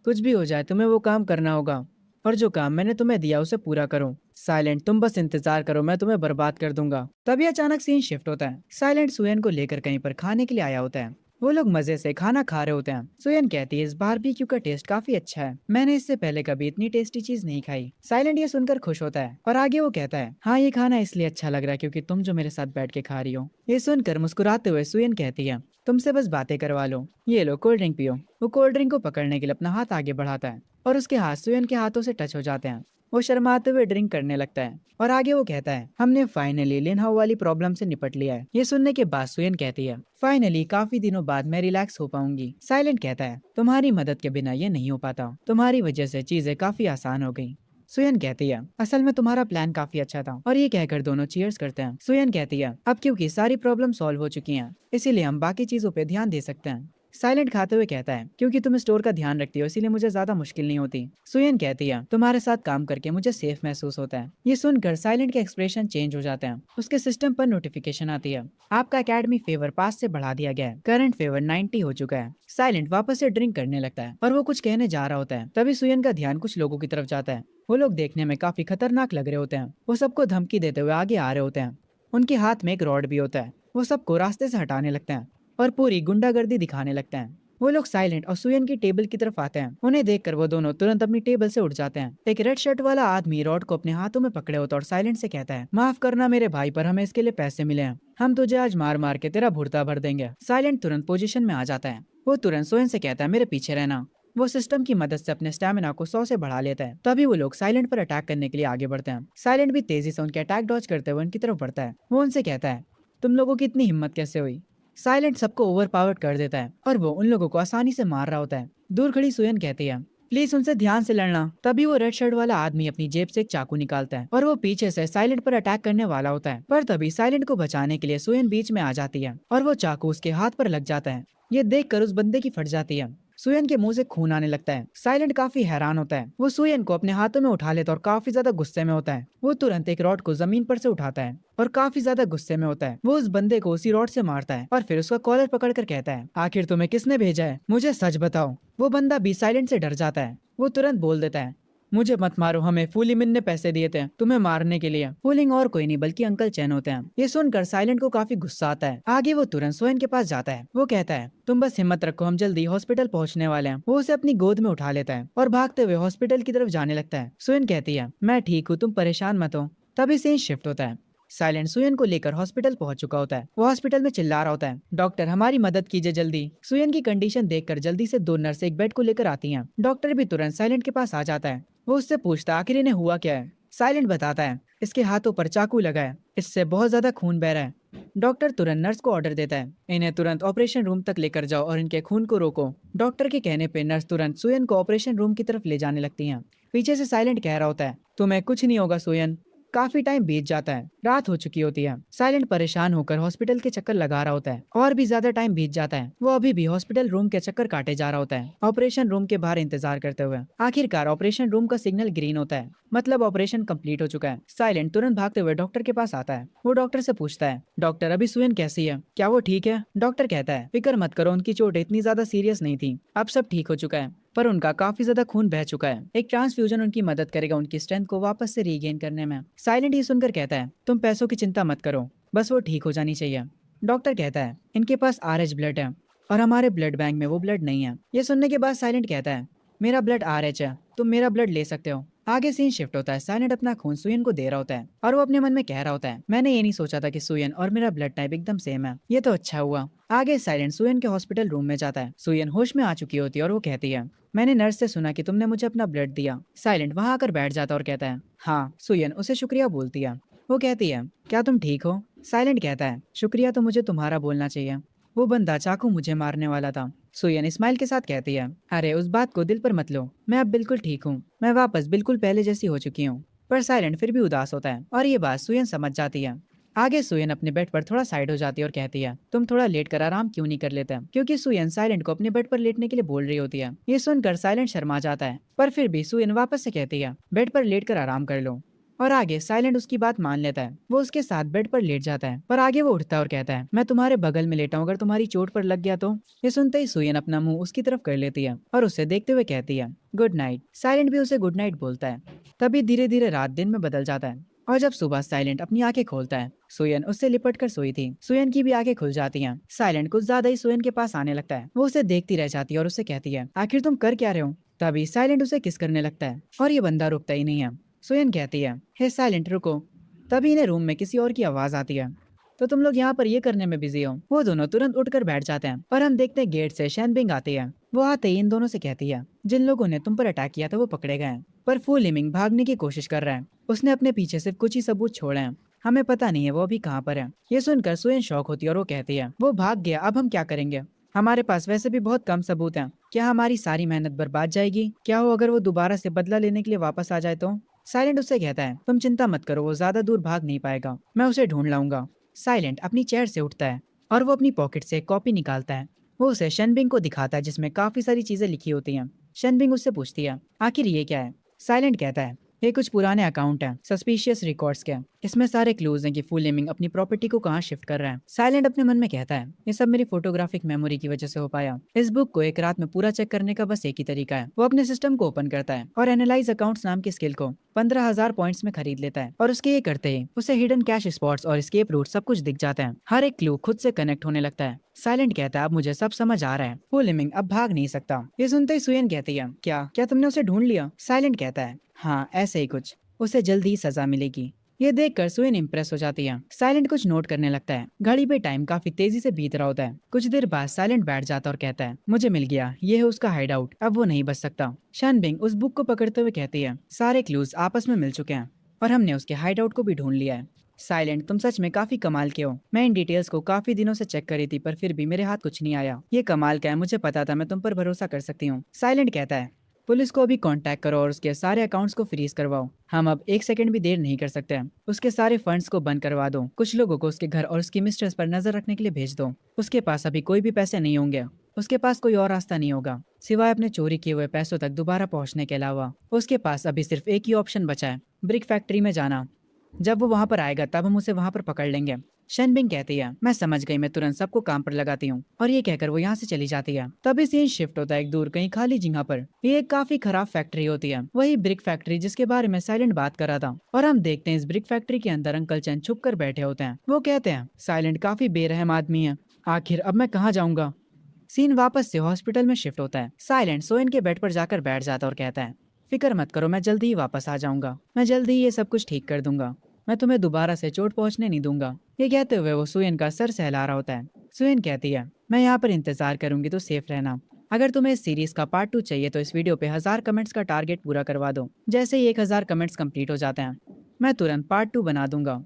कुछ भी हो जाए तुम्हें वो काम करना होगा और जो काम मैंने तुम्हें दिया उसे पूरा करो। साइलेंट, तुम बस इंतजार करो, मैं तुम्हें बर्बाद कर दूंगा। तभी अचानक सीन शिफ्ट होता है। साइलेंट सुयन को लेकर कहीं पर खाने के लिए आया होता है। वो लोग मजे से खाना खा रहे होते हैं। सुयन कहती है, इस बारबेक्यू का टेस्ट काफी अच्छा है, मैंने इससे पहले कभी इतनी टेस्टी चीज नहीं खाई। साइलेंट ये सुनकर खुश होता है और आगे वो कहता है, हाँ ये खाना इसलिए अच्छा लग रहा है क्योंकि तुम जो मेरे साथ बैठ के खा रही हो। ये सुनकर मुस्कुराते हुए सुयन कहती है, तुमसे बस बातें करवा लो, ये लो कोल्ड ड्रिंक पियो। वो कोल्ड ड्रिंक को पकड़ने के लिए अपना हाथ आगे बढ़ाता है और उसके हाथ सुयन के हाथों से टच हो जाते हैं। वो शर्माते हुए ड्रिंक करने लगता है और आगे वो कहता है, हमने फाइनली लिनहाउ वाली प्रॉब्लम से निपट लिया है। ये सुनने के बाद सुयन कहती है, फाइनली काफी दिनों बाद मैं रिलैक्स हो पाऊंगी। साइलेंट कहता है, तुम्हारी मदद के बिना ये नहीं हो पाता, तुम्हारी वजह से चीजें काफी आसान हो गई। सुयन कहती है, असल में तुम्हारा प्लान काफी अच्छा था। और ये कहकर दोनों चीयर्स करते हैं। सुयन कहती है, अब क्योंकि सारी प्रॉब्लम सॉल्व हो चुकी हैं, इसीलिए हम बाकी चीजों पे ध्यान दे सकते हैं। साइलेंट खाते हुए कहता है, क्योंकि तुम स्टोर का ध्यान रखती हो इसीलिए मुझे ज्यादा मुश्किल नहीं होती। सुयन कहती है, तुम्हारे साथ काम करके मुझे सेफ महसूस होता है। ये सुनकर साइलेंट के एक्सप्रेशन चेंज हो जाते हैं। उसके सिस्टम पर नोटिफिकेशन आती है, आपका एकेडमी फेवर 5 से बढ़ा दिया गया है, करंट फेवर 90 हो चुका है। साइलेंट वापस से ड्रिंक करने लगता है और वो कुछ कहने जा रहा होता है। तभी सुयन का ध्यान कुछ लोगों की तरफ जाता है। वो लोग देखने में काफी खतरनाक लग रहे होते हैं। वो सबको धमकी देते हुए आगे आ रहे होते हैं। उनके हाथ में एक रॉड भी होता है। वो सबको रास्ते से हटाने लगते हैं और पूरी गुंडागर्दी दिखाने लगते हैं। वो लोग साइलेंट और सुयन की टेबल की तरफ आते हैं। उन्हें देखकर वो दोनों तुरंत अपनी टेबल से उठ जाते हैं। एक रेड शर्ट वाला आदमी रॉड को अपने हाथों में पकड़े होता है और साइलेंट से कहता है, माफ करना मेरे भाई, पर हमें इसके लिए पैसे मिले हैं। हम तुझे आज मार मार के तेरा भुर्ता भर देंगे। साइलेंट तुरंत पोजीशन में आ जाता है। वो तुरंत सुयन से कहता है, मेरे पीछे रहना। वो सिस्टम की मदद से अपने स्टैमिना को 100 से बढ़ा लेता है। तभी वो लोग साइलेंट पर अटैक करने के लिए आगे बढ़ते हैं। साइलेंट भी तेजी से उनके अटैक डॉज करते हुए उनकी तरफ बढ़ता है। वो उनसे कहता है, तुम लोगों की इतनी हिम्मत कैसे हुई। साइलेंट सबको ओवरपावर्ड कर देता है और वो उन लोगों को आसानी से मार रहा होता है। दूर खड़ी सुयन कहती है, प्लीज उनसे ध्यान से लड़ना। तभी वो रेड शर्ट वाला आदमी अपनी जेब से एक चाकू निकालता है और वो पीछे से साइलेंट पर अटैक करने वाला होता है। पर तभी साइलेंट को बचाने के लिए सुयन बीच में आ जाती है और वो चाकू उसके हाथ पर लग जाता है। ये देखकर उस बंदे की फट जाती है। सुयन के मुंह से खून आने लगता है। साइलेंट काफी हैरान होता है। वो सुयन को अपने हाथों में उठा लेता है और काफी ज्यादा गुस्से में होता है। वो तुरंत एक रॉड को जमीन पर से उठाता है और काफी ज्यादा गुस्से में होता है। वो उस बंदे को उसी रॉड से मारता है और फिर उसका कॉलर पकड़कर कहता है, आखिर तुम्हें किसने भेजा है, मुझे सच बताओ। वो बंदा भी साइलेंट से डर जाता है। वो तुरंत बोल देता है, मुझे मत मारो, हमें फूलिमिन ने पैसे दिए थे तुम्हें मारने के लिए। फूलिंग और कोई नहीं बल्कि अंकल चैन होते हैं। ये सुनकर साइलेंट को काफी गुस्सा आता है। आगे वो तुरंत सोयन के पास जाता है। वो कहता है, तुम बस हिम्मत रखो, हम जल्दी हॉस्पिटल पहुंचने वाले हैं। वो उसे अपनी गोद में उठा लेता है और भागते हुए हॉस्पिटल की तरफ जाने लगता है। सोयन कहती है, मैं ठीक हूँ, तुम परेशान मत हो। तभी सीन शिफ्ट होता है। साइलेंट सुयन को लेकर हॉस्पिटल पहुंच चुका होता है। वो हॉस्पिटल में चिल्ला रहा होता है, डॉक्टर हमारी मदद कीजिए जल्दी। सुयन की कंडीशन देखकर जल्दी से 2 नर्स एक बेड को लेकर आती हैं। डॉक्टर भी तुरंत साइलेंट के पास आ जाता है। वो उससे पूछता है, आखिर इन्हें हुआ क्या है। साइलेंट बताता है, इसके हाथों पर चाकू लगा है, इससे बहुत ज्यादा खून बह रहा है। डॉक्टर तुरंत नर्स को ऑर्डर देता है, इन्हें तुरंत ऑपरेशन रूम तक लेकर जाओ और इनके खून को रोको। डॉक्टर के कहने पे नर्स तुरंत सुयन को ऑपरेशन रूम की तरफ ले जाने लगती हैं। पीछे से साइलेंट कह रहा होता है, तुम्हें कुछ नहीं होगा सुयन। काफी टाइम बीत जाता है, रात हो चुकी होती है। साइलेंट परेशान होकर हॉस्पिटल के चक्कर लगा रहा होता है और भी ज्यादा टाइम बीत जाता है। वो अभी भी हॉस्पिटल रूम के चक्कर काटे जा रहा होता है, ऑपरेशन रूम के बाहर इंतजार करते हुए। आखिरकार ऑपरेशन रूम का सिग्नल ग्रीन होता है, मतलब ऑपरेशन कंप्लीट हो चुका है। साइलेंट तुरंत भागते हुए डॉक्टर के पास आता है। वो डॉक्टर से पूछता है, डॉक्टर अभी सुयन कैसी है, क्या वो ठीक है। डॉक्टर कहता है, फिक्र मत करो, उनकी चोट इतनी ज्यादा सीरियस नहीं थी, अब सब ठीक हो चुका है, पर उनका काफी ज्यादा खून बह चुका है। एक ट्रांसफ्यूजन उनकी मदद करेगा उनकी स्ट्रेंथ को वापस से रीगेन करने में। साइलेंट ये सुनकर कहता है, तुम पैसों की चिंता मत करो, बस वो ठीक हो जानी चाहिए। डॉक्टर कहता है, इनके पास RH ब्लड है और हमारे ब्लड बैंक में वो ब्लड नहीं है। ये सुनने के बाद साइलेंट कहता है, मेरा ब्लड RH है, तुम मेरा ब्लड ले सकते हो। आगे सीन शिफ्ट होता है। साइलेंट अपना खून सुयन को दे रहा होता है और वो अपने मन में कह रहा होता है, मैंने ये नहीं सोचा था कि सुयन और मेरा ब्लड टाइप एकदम सेम है, ये तो अच्छा हुआ। आगे साइलेंट सुयन के हॉस्पिटल रूम में जाता है। सुयन होश में आ चुकी होती है और वो कहती है, मैंने नर्स से सुना कि तुमने मुझे अपना ब्लड दिया। साइलेंट वहाँ आकर बैठ जाता है और कहता है, हाँ। सुयन उसे शुक्रिया बोलती है। वो कहती है, क्या तुम ठीक हो। साइलेंट कहता है, शुक्रिया तो मुझे तुम्हारा बोलना चाहिए, वो बंदा चाकू मुझे मारने वाला था। सुयन स्माइल के साथ कहती है, अरे उस बात को दिल पर मत लो, मैं अब बिल्कुल ठीक हूँ, मैं वापस बिल्कुल पहले जैसी हो चुकी हूँ। पर साइलेंट फिर भी उदास होता है और ये बात सुयन समझ जाती है। आगे सुयन अपने बेड पर थोड़ा साइड हो जाती है और कहती है, तुम थोड़ा लेट कर आराम क्यों नहीं कर लेते, क्योंकि सुयन साइलेंट को अपने बेड पर लेटने के लिए बोल रही होती है। ये सुनकर साइलेंट शर्मा जाता है, पर फिर भी सुयन वापस से कहती है, बेड पर लेट कर आराम कर लो। और आगे साइलेंट उसकी बात मान लेता है। वो उसके साथ बेड पर लेट जाता है, पर आगे वो उठता है और कहता है, मैं तुम्हारे बगल में लेटा हूँ, अगर तुम्हारी चोट पर लग गया तो। ये सुनते ही सुयन अपना मुंह उसकी तरफ कर लेती है और उसे देखते हुए कहती है, गुड नाइट। साइलेंट भी उसे गुड नाइट बोलता है। तभी धीरे धीरे रात दिन में बदल जाता है और जब सुबह साइलेंट अपनी आंखें खोलता है, सुयन उससे लिपट कर सोई थी। सुयन की भी आंखें खुल जाती हैं। साइलेंट कुछ ज्यादा ही सुयन के पास आने लगता है। वो उसे देखती रह जाती है और उसे कहती है, आखिर तुम कर क्या रहे हो। तभी साइलेंट उसे किस करने लगता है और ये बंदा रुकता ही नहीं है। सुयन कहती है, हे साइलेंट रुको। तभी इन्हें रूम में किसी और की आवाज आती है, तो तुम लोग यहाँ पर ये करने में बिजी हो। वो दोनों तुरंत उठकर बैठ जाते हैं और हम देखते हैं गेट से शैनबिंग आती है। वो आते ही इन दोनों से कहती है, जिन लोगों ने तुम पर अटैक किया था वो पकड़े गए हैं, पर फू लिमिंग भागने की कोशिश कर रहा है। उसने अपने पीछे सिर्फ कुछ ही सबूत छोड़े हैं, हमें पता नहीं है वो अभी कहाँ पर है। ये सुनकर सुयन शौक होती है और वो कहती है, वो भाग गया, अब हम क्या करेंगे। हमारे पास वैसे भी बहुत कम सबूत हैं, क्या हमारी सारी मेहनत बर्बाद जाएगी। क्या हो अगर वो दोबारा से बदला लेने के लिए वापस आ जाए तो। साइलेंट उससे कहता है, तुम चिंता मत करो, वो ज्यादा दूर भाग नहीं पाएगा, मैं उसे ढूंढ लाऊंगा। साइलेंट अपनी चेयर से उठता है और वो अपनी पॉकेट से एक कॉपी निकालता है। वो उसे शनबिंग को दिखाता है जिसमें काफी सारी चीजें लिखी होती हैं। शनबिंग उससे पूछती है, आखिर ये क्या है? साइलेंट कहता है, ये कुछ पुराने अकाउंट हैं, सस्पिशियस रिकॉर्ड्स के। इसमें सारे क्लूज हैं कि फुल नेमिंग अपनी प्रॉपर्टी को कहाँ शिफ्ट कर रहा है। साइलेंट अपने मन में कहता है, ये सब मेरी फोटोग्राफिक मेमोरी की वजह से हो पाया। इस बुक को एक रात में पूरा चेक करने का बस एक ही तरीका है। वो अपने सिस्टम को ओपन करता है और एनालाइज अकाउंट्स नाम की स्किल को 15,000 पॉइंट्स में खरीद लेता है। और उसके ये करते ही उसे हिडन कैश स्पॉट्स और एस्केप रूट सब कुछ दिख जाता है। हर एक क्लू खुद से कनेक्ट होने लगता है। साइलेंट कहता है, अब मुझे सब समझ आ रहा है, फुल नेमिंग अब भाग नहीं सकता। ये सुनते ही सुयन कहती है, क्या क्या तुमने उसे ढूंढ लिया? साइलेंट कहता है, हाँ ऐसे ही कुछ, उसे जल्दी ही सजा मिलेगी। ये देखकर सुइन इम्प्रेस हो जाती है। साइलेंट कुछ नोट करने लगता है। घड़ी पे टाइम काफी तेजी से बीत रहा होता है। कुछ देर बाद साइलेंट बैठ जाता और कहता है, मुझे मिल गया, ये है उसका हाइड आउट, अब वो नहीं बच सकता। शनबिंग उस बुक को पकड़ते हुए कहती है, सारे क्लूज आपस में मिल चुके हैं और हमने उसके हाइड आउट को भी ढूंढ लिया है। साइलेंट, तुम सच में काफी कमाल के हो। मैं इन डिटेल्स को काफी दिनों से चेक करी थी पर फिर भी मेरे हाथ कुछ नहीं आया। ये कमाल का है, मुझे पता था मैं तुम पर भरोसा कर सकती हूँ। साइलेंट कहता है, पुलिस को अभी कांटेक्ट करो और उसके सारे अकाउंट्स को फ्रीज करवाओ। हम अब एक सेकंड भी देर नहीं कर सकते हैं। उसके सारे फंड्स को बंद करवा दो। कुछ लोगों को उसके घर और उसकी मिस्ट्रेस पर नजर रखने के लिए भेज दो। उसके पास अभी कोई भी पैसे नहीं होंगे। उसके पास कोई और रास्ता नहीं होगा सिवाय अपने चोरी किए हुए पैसों तक दोबारा पहुंचने के अलावा। उसके पास अभी सिर्फ एक ही ऑप्शन बचा है, ब्रिक फैक्ट्री में जाना। जब वो वहां पर आएगा तब हम उसे वहां पर पकड़ लेंगे। शनबिंग कहती है, मैं समझ गई, मैं तुरंत सबको काम पर लगाती हूँ। और ये कहकर वो यहाँ से चली जाती है। तभी सीन शिफ्ट होता है एक दूर कहीं खाली जगह पर। ये एक काफी खराब फैक्ट्री होती है, वही ब्रिक फैक्ट्री जिसके बारे में साइलेंट बात कर रहा था। और हम देखते हैं इस ब्रिक फैक्ट्री के अंदर अंकल चैन छुप कर बैठे होते हैं। वो कहते हैं, साइलेंट काफी बेरहम आदमी है, आखिर अब मैं कहाँ जाऊंगा। सीन वापस से हॉस्पिटल में शिफ्ट होता है। साइलेंट सोइन के बेड पर जाकर बैठ जाता और कहता है, फिक्र मत करो, मैं जल्दी ही वापस आ जाऊंगा, मैं जल्दी ही ये सब कुछ ठीक कर दूंगा, मैं तुम्हें दोबारा से चोट पहुंचने नहीं दूंगा। ये कहते हुए वो सुयन का सर सहला रहा होता है। सुयन कहती है, मैं यहाँ पर इंतजार करूंगी, तो सेफ रहना। अगर तुम्हें इस सीरीज का पार्ट 2 चाहिए तो इस वीडियो पे 1000 कमेंट्स का टारगेट पूरा करवा दो। जैसे ही 1000 कमेंट्स कंप्लीट हो जाते हैं मैं तुरंत पार्ट 2 बना दूंगा।